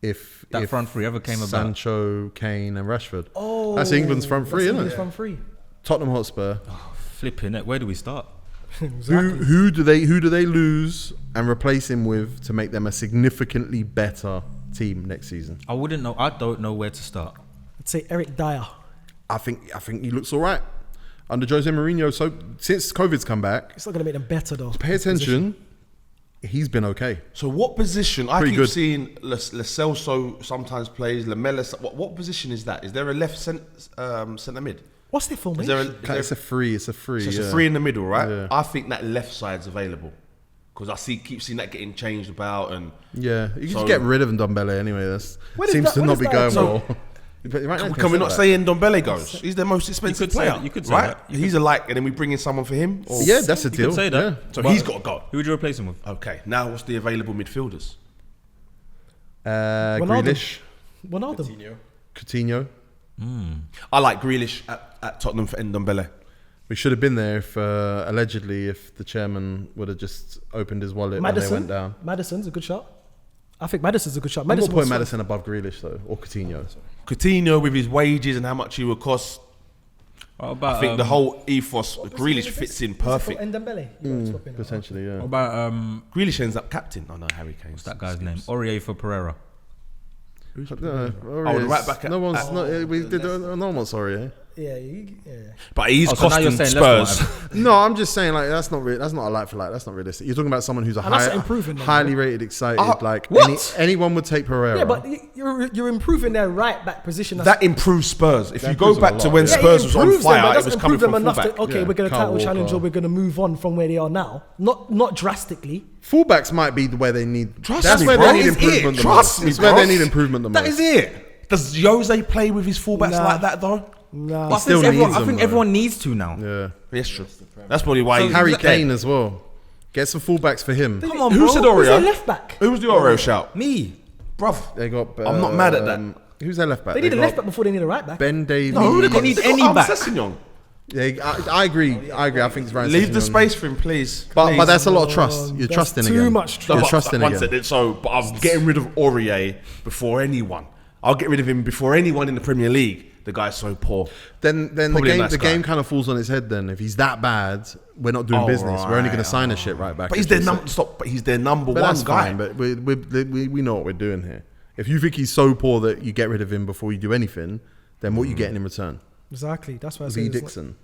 If Front three ever came about. Sancho, Kane, and Rashford. Oh, that's England's front three, isn't it? Front three. Tottenham Hotspur. Flipping it. Where do we start? Exactly. Who do they lose and replace him with to make them a significantly better team next season? I wouldn't know. I don't know where to start. I'd say Eric Dyer. I think he looks all right under Jose Mourinho. So since COVID's come back, It's not going to make them better though. pay attention. He's been okay. So what position? I Pretty keep good. seeing Lo Celso sometimes plays. Lamela. What position is that? Is there a left centre mid? What's their Is formation? there a, It's a free. It's a free. so it's yeah. a 3 in the middle, right? Yeah. I think that left side's available because keep seeing that getting changed about and Yeah, you can So- just get rid of Ndombele anyway. That Where does seems that- to where not does be that going go? well. But right now, can we not that? say Ndombele goes? He's the most expensive could say player. that, you could say right? that. He's and then we bring in someone for him. Or? Yeah, that's a You deal. could say that. Yeah. So But he's got to go. Who would you replace him with? Okay, now what's the available midfielders? Ronaldo. Grealish, Ronaldo. Coutinho. I like Grealish at Tottenham for Ndombele. We should have been there if allegedly if the chairman would have just opened his wallet when they went down. Madison's a good shot. I think Madison's a good shot. I'm not Madison putting was- Madison above Grealish though, or Coutinho. Coutinho with his wages and how much he would cost. What about, I think the whole ethos, Grealish fits in perfect. And Dembele. You swapping it. Potentially, yeah. What about Grealish ends up captain. Oh no, Harry Kane. what's that guy's name? Aurier for Pereira. Oh, the right back at- No one's no one's sorry. Eh? Yeah. But he's Oh, so now you're costing saying left Spurs. No, I'm just saying like that's not a like for like. That's not realistic. You're talking about someone who's a And that's improving them, highly rated, excited. Like what? anyone would take Pereira. Yeah, but you're improving their right back position. That improves Spurs. If That you go improves back them a to lot, when yeah. Spurs was on improves them, but fire, it doesn't was coming improve them from enough fullback. to okay, Yeah, we're going to Kyle title challenge Walker. or we're going to move on from where they are now. Not drastically. Fullbacks might be where they need. Trust that's me, where bro. they need That is improvement it. the Trust most. me, It's where bro. they need improvement the most. That is it. Does Jose play with his fullbacks Nah. like that though? Nah. I still think, needs I them, think though. everyone needs to now. Yeah. Yes, true. That's probably why he's Harry there. Kane as well. Get some fullbacks for him. Come on, Who bro. said Who's their Oreo? left back? Who was the Oreo shout? Me. Bruv. They got. I'm not mad at that. Who's their left back? They need a got left back before they need a right back. Ben Davies. No, who They need got any back. Sessegnon. Yeah, I agree. I think it's right. Leave the space for him, please. But that's a lot of Come trust. on, You're that's trusting too again. much trust. You're But trusting one again. said it, but I'm getting rid of Aurier before anyone. I'll get rid of him before anyone in the Premier League. The guy's so poor. Then Probably a nice the guy. game kind of falls on his head. Then if he's that bad, we're not doing business. We're only going to sign a shit right back. But he's their number But one that's guy. fine. But we know what we're doing here. If you think he's so poor that you get rid of him before you do anything, then what are you getting in return? Exactly. That's why I say Lee it's like- Dixon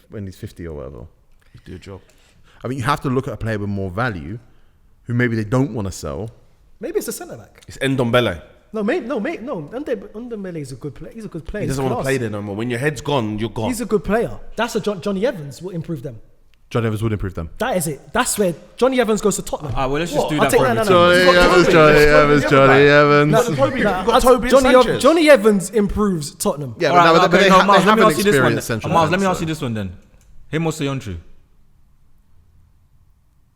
when he's 50 or whatever. Do a job. I mean, you have to look at a player with more value, who maybe they don't want to sell. Maybe it's a centre back. It's Ndombele. No. Ndombele is a good player. He's a good player. He doesn't He's want to class. play there no more. When your head's gone, you're gone. He's a good player. That's a Johnny Evans will improve them. John Evans would improve them. That is it. That's where Johnny Evans goes to Tottenham. Ah, well, let's just do I'll that take for that, every no, no. team. He's got Toby. Johnny Evans. You've got Nah, Toby and Johnny, Sanchez. Johnny Evans improves Tottenham. Yeah, All right, but they Miles, let me haven't ask you this one. experienced central Miles, let me defence, ask you this one then. Him or Soyuncu?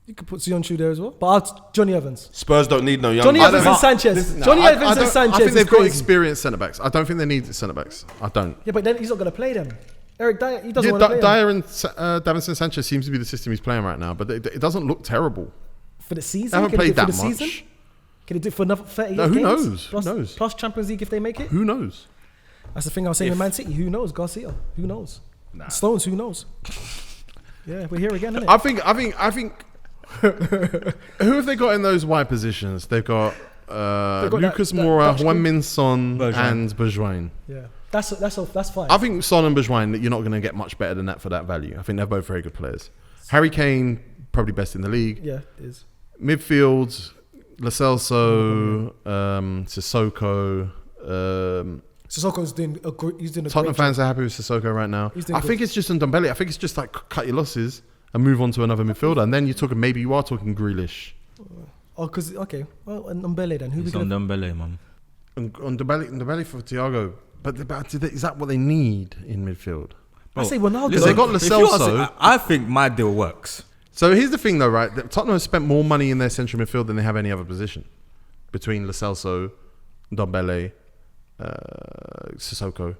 You could put Sionchu there as well. But Johnny Evans. Spurs don't need no young Johnny guys. Evans and Sanchez. No, Johnny I Evans and don't- Sanchez I think is they've got crazy. experienced centre backs. I don't think they need centre backs. I don't. Yeah, but then he's not going to play them. Eric Dyer, he doesn't Yeah, want to play them. Dyer and Davinson Sanchez seems to be the system he's playing right now, but it doesn't look terrible. For the season? They haven't Can he do played it for that the much. season? Can he do it for another 38 No, who games? knows? Who Plus, knows? plus Champions League if they make it? Who knows? That's the thing I was saying with Man City. Who knows? Garcia. Who knows? Stones. Who knows? Yeah, we're here again, innit? I think. Who have they got in those wide positions? They've got, got Lucas that Moura, Dutch Juan kid. Min Son, Bergwijn. and Bergwijn. Yeah, that's fine. I think Son and Bergwijn, you're not going to get much better than that for that value. I think they're both very good players. Harry Kane, probably best in the league. Yeah, it is. Midfield, Lo Celso, Sissoko. Sissoko's doing a Tottenham great fans are happy with Sissoko right now. He's doing I think it's just Ndombele. I think it's just like cut your losses and move on to another midfielder. And then you're talking, maybe you are talking Grealish. Oh, because okay. Well, and Mbele then. Who we It's on gonna? Dembele, man. And Ndombele for Thiago. But is that what they need in midfield? I say Ronaldo. Listen, they got Lo If you ask Celso. it, I think my deal works. So here's the thing, though, right? That Tottenham have spent more money in their central midfield than they have any other position. Between Lo Celso, Ndombele, Sissoko.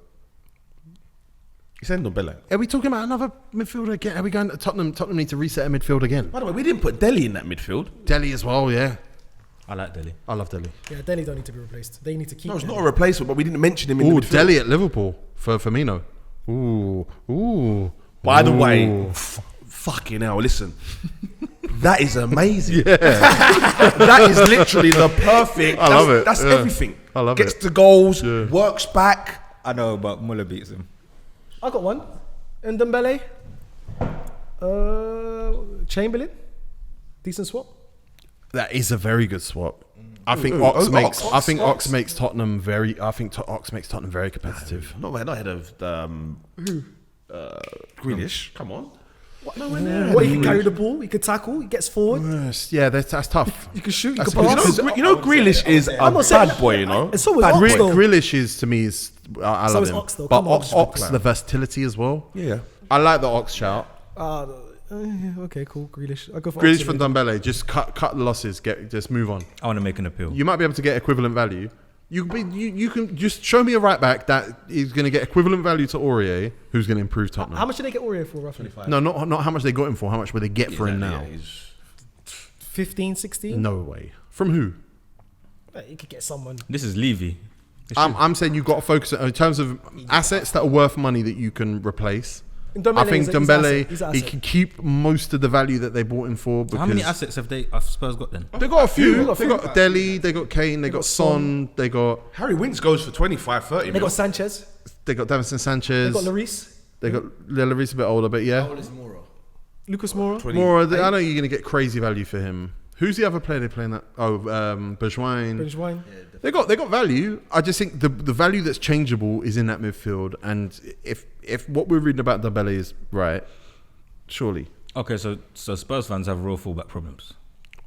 You said Ndombele. Are we talking about another midfielder again? Are we going to Tottenham? Tottenham need to reset a midfield again. By the way, we didn't put Delhi in that midfield. Delhi as well, yeah. I like Delhi. I love Delhi. Yeah, Delhi don't need to be replaced. They need to keep. No, it's Delhi. not a replacement, but we didn't mention him in Ooh, the midfield. Delhi at Liverpool for Firmino. Ooh. By the way, fucking hell, listen. That is amazing. Yeah. That is literally the perfect. I love it. That's Yeah. everything. I love Gets it. the goals, Yeah. works back. I know, but Muller beats him. I got one. And Dembele. Chamberlain. Decent swap. That is a very good swap. I think Ox makes Tottenham very. I think Ox makes Tottenham very competitive. Not ahead of Grealish. Come on. What? No, What, he can carry the ball, he can tackle, he gets forward, Yes, yeah, that's tough. you can shoot, you That's can pass. You know Grealish is a I'm not saying- bad boy, you know. And so is Ox, though. Grealish is to me is I So love is him, Ox, though. but Come on. Ox the versatility as well. Yeah. I like the Ox shout. Okay, cool. Grealish. I go for Grealish Ox from again. Dembele, just cut the losses, just move on. I want to make an appeal. You might be able to get equivalent value. You can just show me a right back that is going to get equivalent value to Aurier, who's going to improve Tottenham. How much did they get Aurier for roughly? No, not how much they got him for. How much will they get for him now? 15, 16? No way. From who? You could get someone. This is Levy. I'm saying you've got to focus in terms of assets that are worth money that you can replace. Dembele I think is a- he's an Dembele, asset. He's an he asset. can keep most of the value that they bought him for. Because How many assets have Spurs got then? They got a few. got a They few. got Delhi, they got Kane, they got got Son, they got Harry Winks goes for 25, 30 They got Sanchez. Davinson Sanchez. They got Lloris. They got Lloris a bit older, but yeah. Lucas Moura. More. I know you're going to get crazy value for him. Who's the other player they playing that? Oh, Bergwijn. Benjamin. They got value. I just think the value that's changeable is in that midfield. And if what we're reading about Dembele is right, surely. Okay, so Spurs fans have real fullback problems.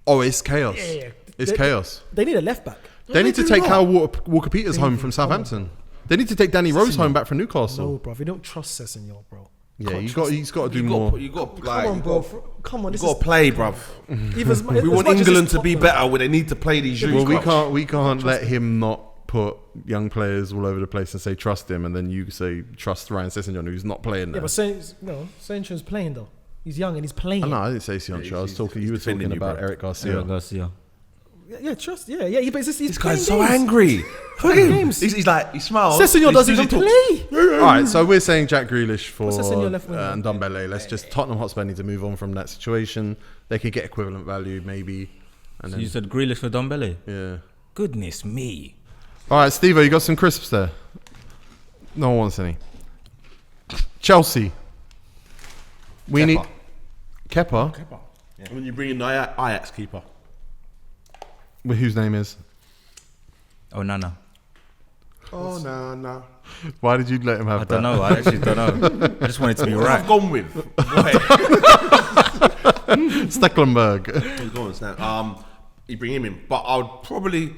Oh, it's chaos. Yeah. It's chaos. They need a left back. They need to take Kyle Walker-Peters home from Southampton. They need to take Danny Rose home back from Newcastle. No, bro. You don't trust Sessegnon, bro. Yeah, Can't he's trust got to do more. You got Come on, bro. Come on. You This got is to play, bruv. We want England to be better where they need to play these youths. Well, we can't let him not put young players all over the place and say trust him, and then you say trust Ryan Sessegnon, who's not playing Yeah, now. but Sancho's playing though. He's young and he's playing. No, I didn't say Sioncho. I was talking. You were talking defending you, about bro. Eric Garcia. Garcia. Yeah, trust. Yeah. But he's This playing guy's so games. angry. Look at Playing him. games. He's like, he smiles. Sessegnon As doesn't soon as even he talks- play. All right, so we're saying Jack Grealish for What's Sessegnon left wing? and Ndombele. Let's just Tottenham Hotspur need to move on from that situation. They could get equivalent value maybe, and So then you said Grealish for Dembele? yeah. Goodness me. All right, Stevo, you got some crisps there. No one wants any. Chelsea. We need Kepa. When you bring in the Ajax keeper. Whose name is? Oh, Nana. Oh, no. Why did you let him have I that? don't know. I actually don't know. I just wanted to be right. I've gone with. Stecklenburg. He's gone now. You bring him in, but I would probably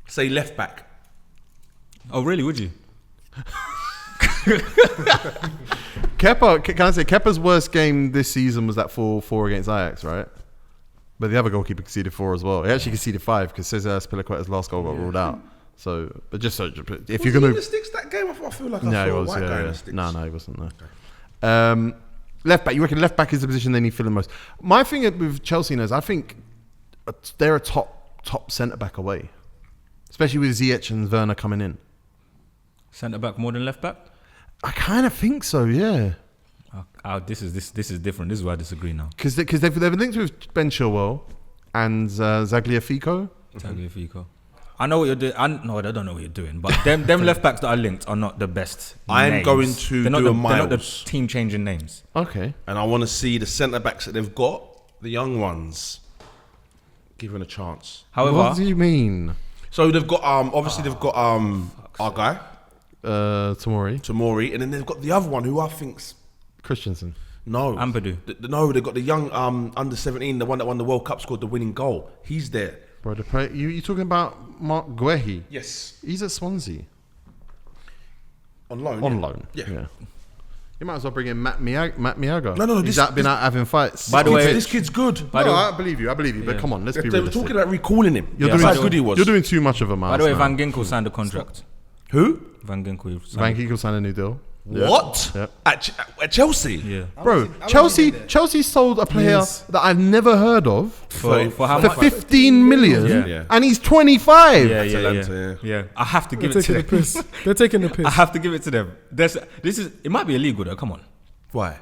say left back. Oh, really? Would you? Kepa, can I say Kepa's worst game this season was that 4-4 against Ajax, right? But the other goalkeeper conceded 4 as well. He actually conceded 5 because Cesar Spilicueta's last goal got ruled out. So, but just so if Was you're he gonna, in the sticks that game? I feel like I no, he saw a was. white guy in Yeah. the sticks. No, he wasn't there. Left back. You reckon left back is the position they need filling most? My thing with Chelsea is I think they're a top centre back away, especially with Ziyech and Werner coming in. Centre back more than left back? I kind of think so. Yeah. This is different. This is where I disagree now. Because they've linked with Ben Chilwell and Zagliafico. Tagliafico. I know what you're doing. I don't know what you're doing. But them left backs that are linked are not the best. I'm names. going to They're not do the, a They're not the Miles. team changing names. Okay. And I want to see the centre backs that they've got, the young ones, given a chance. However, What do you mean? So they've got obviously they've got our guy Tomori, and then they've got the other one who I think's Christensen. no Ampadu. No, they've got the young under 17, the one that won the World Cup, scored the winning goal. He's there. Bro, you talking about Mark Guehi? Yes, He's at Swansea. on loan. On yeah. loan. Yeah. You might as well bring in Matt Miaga. No, He's this- been out having fights. By the way, This kid's good. By the way- I believe you. But come on, let's be They were realistic. talking about recalling him. You're That's doing how good he was. You're doing too much of a mouse. by the way, now. Van Ginkel signed a contract. Who? Van Ginkel Van signed Ginkel signed a new deal. What? Yeah. At Chelsea? Yeah. Bro, Chelsea sold a player that I've never heard of For how for much? 15 million, Yeah. and he's 25. Atlanta, Yeah. I have to They're give it to taking the them. piss. They're taking the piss. I have to give it to them. It might be illegal though. Come on. Why?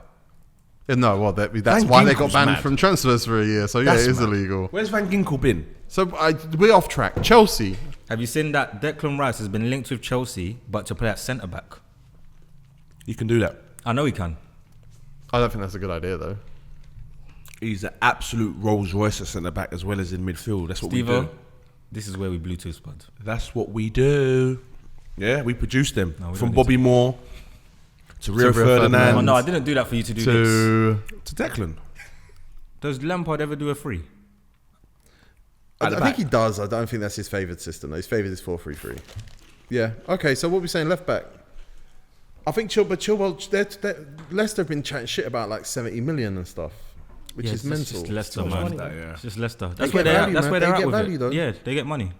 No, well, that's Van why they got Ginkel's banned mad. from transfers for a year. So yeah, That's it is mad. illegal. Where's Van Ginkel been? So we're off track. Chelsea. Have you seen that Declan Rice has been linked with Chelsea, but to play at centre back? You can do that. I know he can. I don't think that's a good idea though. He's an absolute Rolls Royce at centre back as well as in midfield. That's what we Stevo, do. this is where we Bluetooth bud. That's what we do. Yeah, we produce them. No, we From don't Bobby Moore to Rio Ferdinand Oh no, I didn't do that for you to do this. to Declan. Does Lampard ever do a free? At the I think back. he does. I don't think that's his favoured system. His favoured is 4-3-3. Yeah. Okay. So what are we saying? Left back. I think Chilwell. Leicester have been chatting shit about like 70 million and stuff, which is it's mental. just Leicester, much man. money. Yeah. It's just Leicester. They That's get where they're value, at. That's man. where they're They at get with value, it. though. Yeah, they get money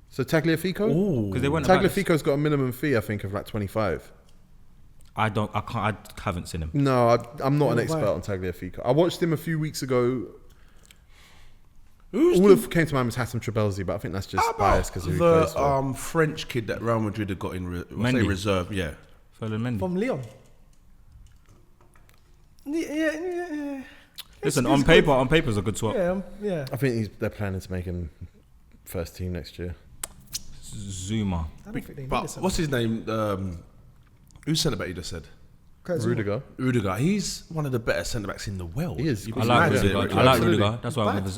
So Tagliafico. because they weren't. about it. Tagliafico's got a minimum fee, I think, of like 25. I haven't seen him. No, I'm not an Why? expert on Tagliafico. I watched him a few weeks ago. Who's All that came to mind was Hassan Trebelsi, but I think that's just biased because of who he plays for. the French kid that Real Madrid had got in Mendy. reserve? Yeah. Ferland Mendy. From Leon. Yeah. Listen, It's on good. paper is a good swap. Yeah. I think they're planning to make him first team next year. Zuma. I don't think they need But this. what's his name? Who centre back you just said? Rudiger. Rudiger. He's one of the better centre backs in the world. He is. You'd I be like mad at Rudiger. it. I like Absolutely. Rudiger.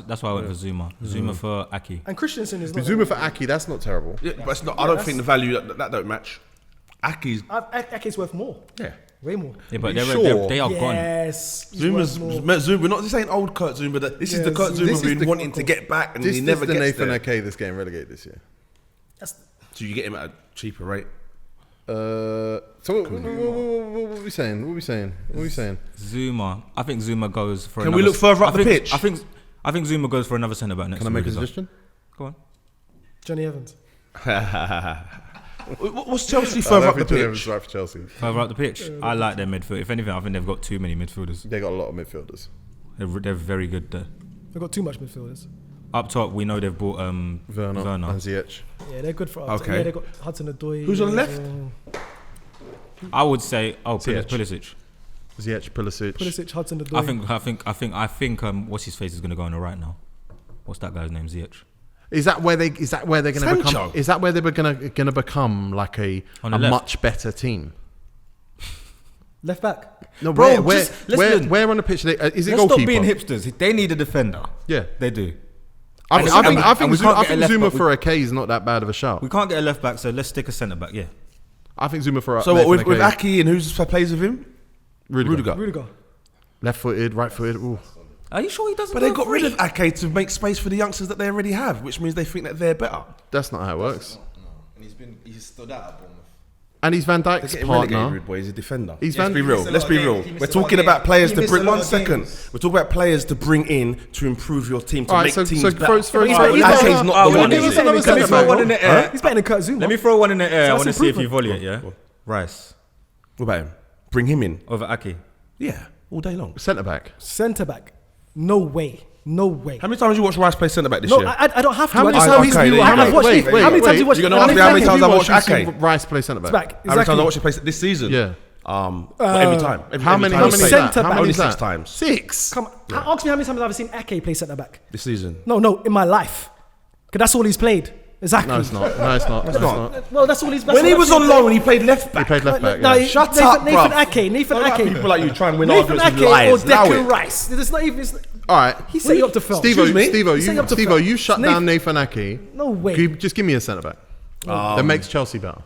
That's why I went for Zuma. Zuma for Aki. And Christensen is not. Zuma for Aki, that's not terrible. Yeah, but it's not. I don't think the value that don't match. Aki's. Ake's worth more. Yeah. Way more. Yeah, but You they sure? are gone. Yes. he's Zuma's worth more. Zuma. Not this ain't old Kurt Zuma. This is Yeah, the Kurt this Zuma is we've the been wanting to get back, and This he is never the gets Nathan there. Ake that's getting relegated this year. That's So you get him at a cheaper rate. So what are we saying? What are we saying? Zuma. I think Zuma goes for. Can we look further up the pitch? I think Zuma goes for another centre back next. Can I to make a Rudiger. suggestion? Go on. Johnny Evans. What's Chelsea further up the pitch? Right for Chelsea. Further up the pitch, I like their midfield. If anything, I think they've got too many midfielders. They got a lot of midfielders. They're very good there. They've got too much midfielders. Up top, we know they've bought Werner and Ziyech. Yeah, they're good for us. Okay. Yeah, they've got Hudson-Odoi. Who's on the left? I would say, Ziyech. Pulisic. Ziyech, Pulisic. Pulisic, Hudson-Odoi. I think what's his face is going to go on the right now. What's that guy's name? Ziyech. Is that where they're going to become? Sancho. Is that where they were going to become like a On the left. much better team? Left back. No, Bro, where just listen. where on the pitch? Is it Let's goalkeeper? stop being hipsters. They need a defender. Yeah, They do. I And- think and we can't get a left Zuma back. for Ake is not that bad of a shout. We can't get a left back, so let's stick a centre back. Yeah. I think Zuma for So what, Nathan with Ake. Aki and who's plays with him? Rudiger. Rudiger. right-footed. Ooh. Are you sure he doesn't? But they got rid of Ake to make space for the youngsters that they already have, which means they think that they're better. That's not how it works. And he's stood out at Bournemouth. And he's Van They're Dijk's getting partner. relegated, boy. He's a defender. He's Let's Van- be real. missed a Let's lot be of real. games. He We're missed a lot talking of about games. players He to missed bring. a lot 1 of second. games. We're talking about players to bring in to improve your team to All right, make so teams for better. Ake's Ake's not the one. let me is it? another throw centre-back. one in the air. He's better than Kurt Zuma. Let me throw one in the air. I That's want to see if you improvement. volley it. Yeah. Rice What about him? Bring him in. over Aki. Yeah, all day long. Centre back. Centre back. No way. No way. How many times have you watched Rice play centre back this No, year? I don't have to. How many I just- times okay, have you there you I've go. watched wait, it. wait, How many times wait. you watched You're it? gonna ask me how many times I've watched You've Ake? seen Rice play centre back? Back. How many times Exactly. I watched him play this season? Yeah. Every time. How many? time How he many? played. Is that? Centre How back. many Only is 6 that? times 6. Come on. Ask me how many times I've seen Ake play centre back. this season. No, in my life. Because that's all he's played. Exactly. No, it's not. No, it's not. No, it's not. Well, that's all he's. When he was on loan, he played left He back. played left back. No, Yeah. Shut Nathan, up, Nathan bruv. Ake. Nathan Don't have Ake. people like you try and win Nathan arguments with Ake or liars. Allow Declan it. Rice. It's not even. All right. He set you up to fail. Excuse me? Stevo, Say up to Stevo, fail. you shut down Nathan Ake. No way. Just give me a centre back. That makes Chelsea better.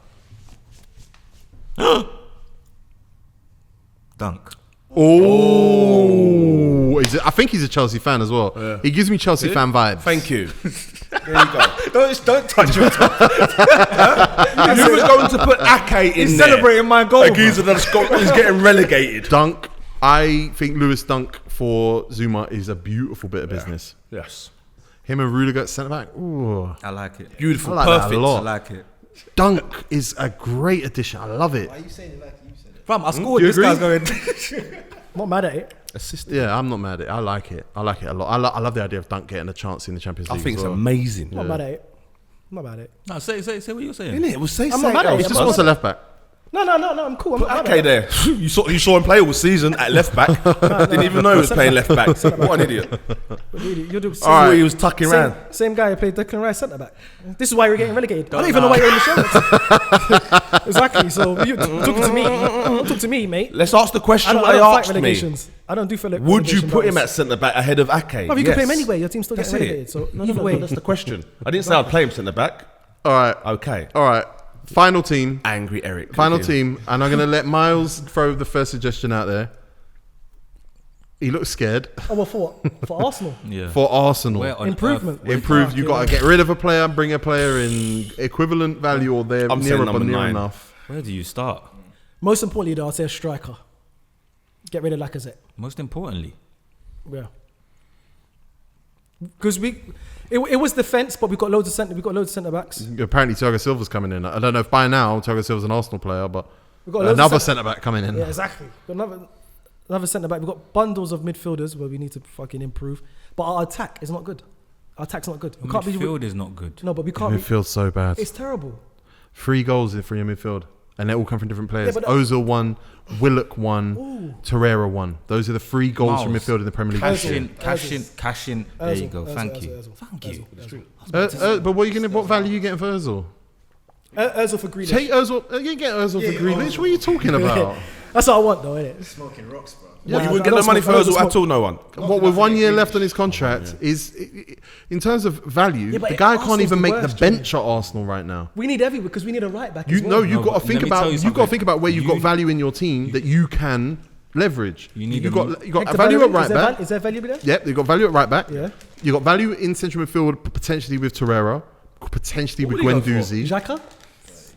Dunk. Oh, I think he's a Chelsea fan as well. He gives me Chelsea fan vibes. Thank you. There you go. Don't touch your top. You was going to put Ake in He's there. celebrating my goal. A geezer that's is getting relegated. Dunk. I think Lewis Dunk for Zuma is a beautiful bit of business. Yes. Him and Rudiger at centre back. Ooh. I like it. Beautiful. I like that a Perfect. lot. I like it. Dunk is a great addition. I love it. Why are you saying it like you said it? Fam, I scored. Do you This guy's agree? going. I'm not mad at it. Yeah, I'm not mad at it. I like it. I like it a lot. I love the idea of Dunk getting a chance in the Champions I League. think as it's well. amazing. I'm not mad at it. I'm not mad at it. No, say what you're saying. Innit? We'll say I'm not mad at else, it. He just I'm wants a left back. No, I'm cool. I'm not mad Okay, at it. there. You saw him play all season at left back. Didn't even know he was playing left back. What an idiot. Really, you're the All right, he was tucking around. same guy who played Declan Rice centre back. This is why we're getting relegated. I don't even know why you're on the show. Exactly. So you talking to me? Don't talk to me, mate. Let's ask the I question don't, I I don't fight asked me. relegations. I don't do for Would you put him at centre back ahead of Ake? No, you can play him anyway. Your team's still That's getting it. relegated. So No, either way. that's the question. I didn't say I'd play him centre back. All right. Okay. All right. Final team. Angry Eric. Final team. And I'm going to let Miles throw the first suggestion out there. He looks scared. Oh, well, for what? For Arsenal. Yeah. For Arsenal. Where on Improvement. Improve. You got to get rid of a player, bring a player in equivalent value or they're I'm near saying up or number near 9. enough. Where do you start? Most importantly, though, I'd say a striker. Get rid of Lacazette. Most importantly. Yeah. Because it was defence, but we got loads of centre backs. Apparently, Thiago Silva's coming in. I don't know if by now Thiago Silva's an Arsenal player, but We've got loads of another centre back coming in. Yeah, exactly. Got another centre back. We've got bundles of midfielders where we need to fucking improve. But our attack is not good. Our attack's not good. We can't be. Midfield is not good. No, but we can't. Midfield's so bad. It's terrible. 3 goals in 3 in midfield. And they all come from different players. but- Ozil 1, Willock 1, Torreira 1. Those are the 3 goals from Miles. midfield in the Premier League. Cash this year. in, cash in. There you go. Thank you. Ozil. But what value are you getting for Ozil? Ozil for Grealish. Take Ozil. You get Ozil for Grealish. What are you talking about? That's what I want, though, innit? Smoking rocks, bro. Well, you I wouldn't get don't the money smoke- for I don't Ozil at smoke. all, no one. What with 1 year left on his contract is, in terms of value, Yeah, but the guy Arsenal's can't even the make worst, the bench at Arsenal right now. We need everyone because we need a right back. You as well. know, you've No, got to but think let me tell about. you You've got to something. think about where you've got You- value in your team that you can leverage. You need you've a- got you got Hector value at Bellerin, right back. Is there value there? Yep, you've got value at right back. Yeah. You got value in central midfield, potentially with Torreira, potentially with What would you go Guendouzi. Xhaka?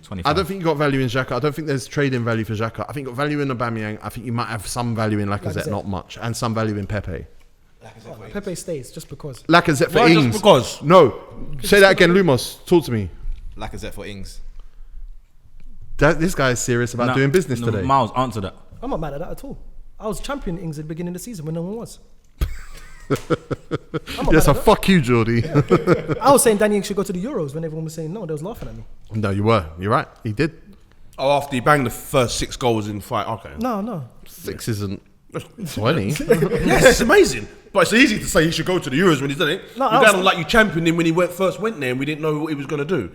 25. I don't think you got value in Xhaka. I don't think there's trading value for Xhaka. I think you got value in Aubameyang. I think you might have some value in Lacazette, Lacazette. not much, and some value in Pepe. Pepe stays just because. Lacazette for Why just Ings. because? No, say that again, Lumos. Talk to me. Lacazette for Ings. This guy is serious about No, doing business no, today. Miles, answer that. I'm not mad at that at all. I was champion Ings at the beginning of the season when no one was. I'm not Yes, mad so at fuck you, Jordy. that. I was saying Danny Ings should go to the Euros when everyone was saying no. They was laughing at me. No, you were. You're right. He did. Oh, after he banged the first 6 goals in 5. Okay. No. 6 isn't 20. Yes, it's amazing. But it's easy to say he should go to the Euros when he's done it. No, you I was- don't like you championed him when he first went there and we didn't know what he was going to do.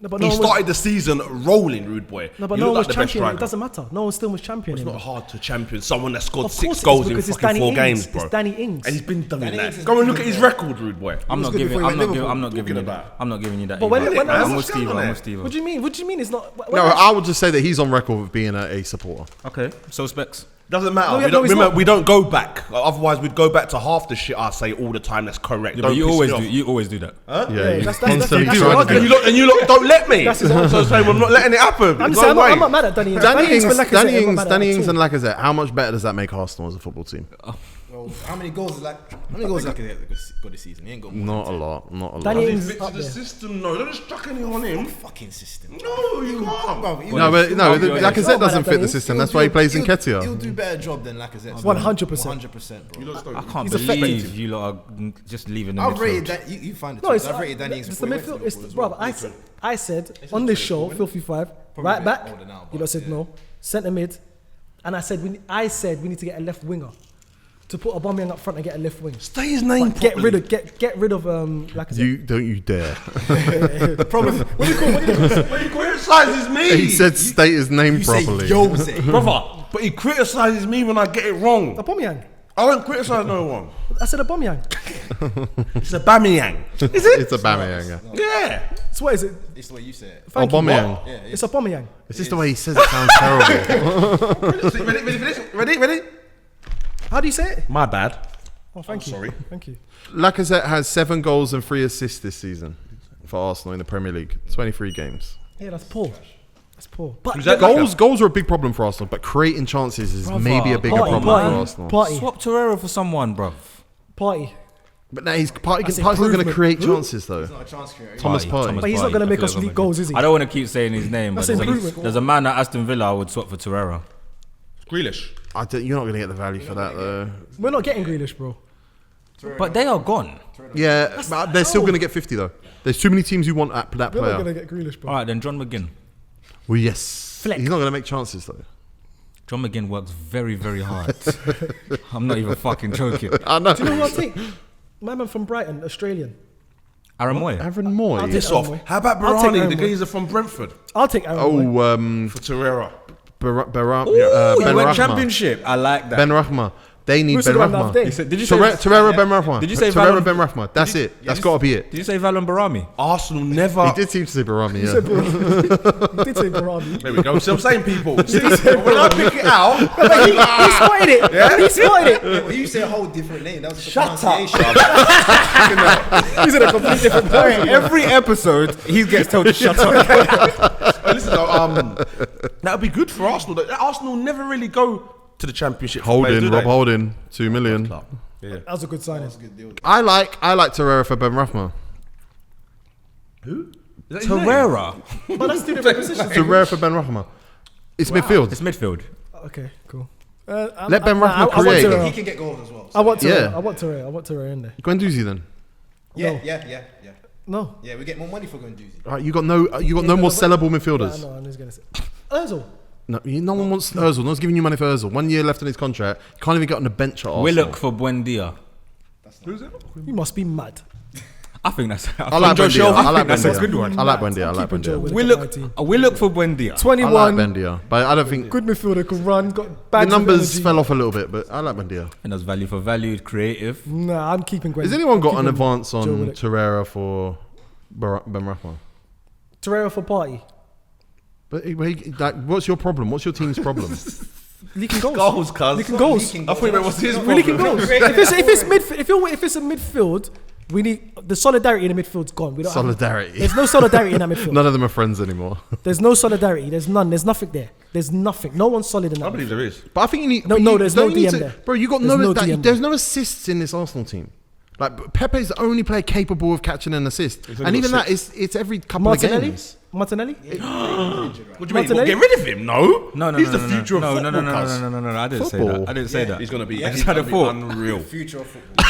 No, but He no one was- started the season rolling, rude boy. No, but You no look one was like the best champion. It striker. doesn't matter. No one still was champion. It's not hard to champion someone that scored Of 6 course it is, goals in because it's fucking Danny 4 Ings. games, bro. It's Danny Ings. And he's been doing Danny that. Ings has Go and been look at doing his that. record, rude boy. I'm not good giving. before he I'm went not giving. Liverpool. I'm not giving you Talking that. about. I'm not giving you that. But when either. I was- I'm with what's going Steve. on I'm there? with Steve. What do you mean? What do you mean? It's not. No, I would just say that he's on record with being a supporter. Okay. So specs. Doesn't matter. No, we, no, don't, he's remember, not. we don't go back. Otherwise, we'd go back to half the shit I say all the time. That's correct. Yeah, Don't but you piss always me do. off. You always do that. Yeah, that's- that's constantly his trying to argument. do And you lot don't let me. That's his So I'm saying I'm not letting it happen. I'm No saying way. I'm not mad at Danny Ings. Danny Ings, for Lacazette, Danny I'm not Ings, mad at Danny that Ings at and all. Lacazette. How much better does that make Arsenal as a football team? Well, how many goals Lacazette got this season? He ain't got more. Not a lot. Not a lot. Danny He's Ings fit up to the there. system. No, don't just chuck anything on him. Fucking system. No, you can't. Bro, No, but no, He'll- Lacazette doesn't fit the Danny. system. That's why he plays in He'll Ketia. do better job than Lacazette. 100%. 100%, bro. I can't He's believe effective. you lot are just leaving the I've rated midfield. that. You find it. No, it's I've rated Danny Ings it's the before he went to midfield. It's Liverpool as bro. well. I said on this show, Filthy Five, right back. older now, You but lot said yeah. no. Centre mid, and I said we need to get a left winger to put Aubameyang up front and get a left wing. Say his name But get properly. rid of Lacazette. You don't you dare. The problem. What do you call? But he criticises me. He said state his name You say properly. Jose. brother. But he criticises me when I get it wrong. Aubameyang. I don't criticise no one. I said Aubameyang. It's a Bamiyang. Is it? It's a Bamiyang. Yeah. So what is it? It's the way you say it. Thank you. Aubameyang. Yeah, It's Aubameyang. It's just the way he says it sounds terrible. Ready? How do you say it? My bad. Oh, thank you. sorry. Thank you. Lacazette has 7 goals and 3 assists this season for Arsenal in the Premier League. 23 games. Yeah, that's poor. That's poor. But Who's that? Goals are a big problem for Arsenal, but creating chances is Brother, maybe a bigger party, problem party. for Arsenal. Party. Swap Torreira for someone, bro. Party. But now Partey's That's not going to improvement. create chances though. Not a chance creator. Thomas Partey. But he's not gonna make us leak goals, is he? I don't want to keep saying his name, but That's there's improvement. there's a man at Aston Villa I would swap for Torreira. Grealish. You're not going to get the value for that though. We're not getting Grealish, bro. But they are gone. Yeah, but they're still going to get 50 though. There's too many teams who want that We're not player. gonna get Grealish, bro. All right, then John McGinn. Well, yes. Fleck. He's not going to make chances though. John McGinn works very, very hard. I'm not even fucking joking. I know. Do you know who I'll take? My man from Brighton, Australian. Aaron Moy. Aaron Moy. I'll Piss Aaron off. Moy. How about I'll take Barani, Aaron the Moy. geezer from Brentford? I'll take Aaron Moy. For Torreira. He went Ben championship. I like that. Rahma. They need Who's Ben the one that day? Rahma. Did you say Torreira Ben Rahma. Did you say Torreira Valon- Ben Rahma? That's it. That's got to be it. Did you say Valon Barami? Arsenal never. He did seem to say Barami, You yeah. said Barami. You did say Barami. There we go. See, I'm saying people. See, when I pick it out, He spotted it. Yeah? He spotted it. Well, you say a whole different name. That was Shut the up. pronunciation. He's in a completely different player. Every episode, he gets told to shut up. listen, that would be good for Arsenal. Arsenal never really go to the championship. for players, Holding, do Rob they? Holding, 2 million. Yeah. That was a good signing. I like Torreira for Ben Rahma. Who? Is that his name? Torreira. But that's two different positions. Torreira for Ben Rahma. It's midfield. It's midfield. Okay, cool. Let Ben Rahma I want create. Torreira. He can get goals as well. I want Torreira. Yeah. I want Torreira in there. Guendouzi then. Yeah, No. yeah. No. Yeah, we get more money for Guendouzi. All right, you got no more sellable midfielders. I know, I'm just going to say. Ozil. No one wants Ozil. No one's giving you money for Ozil. 1 year left on his contract. You can't even get on the bench at Arsenal. Willock for Buendia. Who's it? You must be mad. I think that's. I like Joe Buendia. Shelby. I like That's a Buendia. good one. I like Buendia. I like Keeping Joe Buendia. Willock at my team. Willock for Buendia. I like 21. Buendia, but I don't think Good midfielder, could run, got the bags of numbers energy. fell off a little bit. But I like Buendia. And that's value for value, creative. Nah, I'm keeping Gwen. Has anyone got keeping an advance Joe on Willock. Torreira for Ben Rahma? Torreira for party. But what's your problem? What's your team's problem? Leaking goals. Goals, cuz. Leaking goals. I thought you meant what's his We're leaking problem. goals. If it's a midfield, we need the solidarity in the midfield's gone. We don't Solidarity. There's no solidarity in that midfield. None of them are friends anymore. There's no solidarity. There's none. There's nothing there. There's nothing. No one's solid in that. I believe there is. But I think you need. No, but no, you there's don't no need DM to- there. Bro, you got There's no no. DM There's there. no assists in this Arsenal team. Like Pepe's the only player capable of catching an assist, only and even got that it's every couple Martinelli. of games. Martinelli. What do you mean? What, Martinelli? get rid of him? No. No, He's the future of no, football. no, no, cuz. no. I didn't say Football? that. I didn't say that. He's gonna be. I just had a thought. Unreal. Future of football.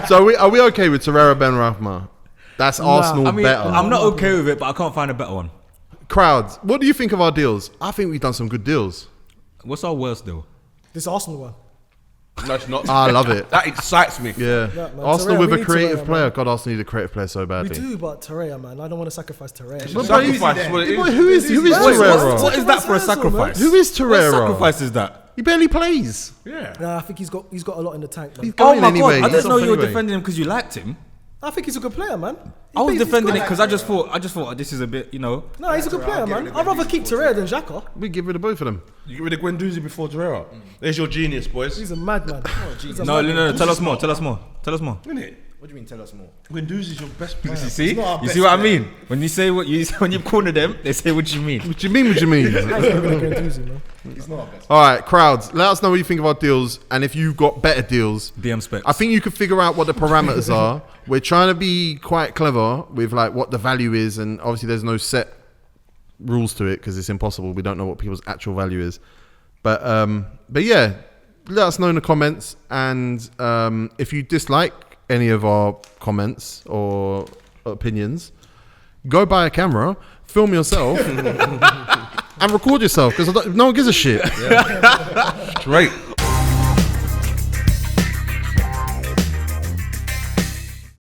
So are we okay with Torreira Ben Rahma? That's Arsenal I mean, better. I'm not okay with it, but I can't find a better one. Crowds, what do you think of our deals? I think we've done some good deals. What's our worst deal? This Arsenal one. No, it's not. I love it. That excites me. Yeah, man. Arsenal Torreira, with we a need creative Torreira, player. man. God, Arsenal need a creative player so We badly. do, but Torreira, man. I don't want to sacrifice Torreira. But Sacrifice is what it Boy, is. who is Torreira? What is that for a Sacrifice Ozil, sacrifice? Who is What Torreira? sacrifice is that? He barely plays. Yeah. Nah, I think he's got a lot in the tank, man. He's Oh going my anyway. god! I He's didn't know off you were anyway. defending him because you liked him. I think he's a good player, man. I was He's defending it good. because I just thought this is a bit, No, he's a good player, man. I'd rather keep Torreira than Xhaka. We get rid of both of them. You get rid of Guendouzi before Torreira. There's your genius, boys. He's a madman. He's a No, madman. Tell us more. Tell us more. Isn't it? What do you mean? Tell us more. Guendouzi's your best player. You see? not our You best see what I player. mean? When you say when you corner them, they say what you mean. What do you mean? What do you mean? I ain't getting rid of Guendouzi, man. He's not our best. All right, crowds, let us know what you think of our deals, and if you've got better deals. DM specs. I think you could figure out what the parameters are. We're trying to be quite clever with like what the value is, and obviously there's no set rules to it because it's impossible. We don't know what people's actual value is. But yeah, let us know in the comments, and if you dislike any of our comments or opinions, go buy a camera, film yourself, and record yourself because no one gives a shit. Great.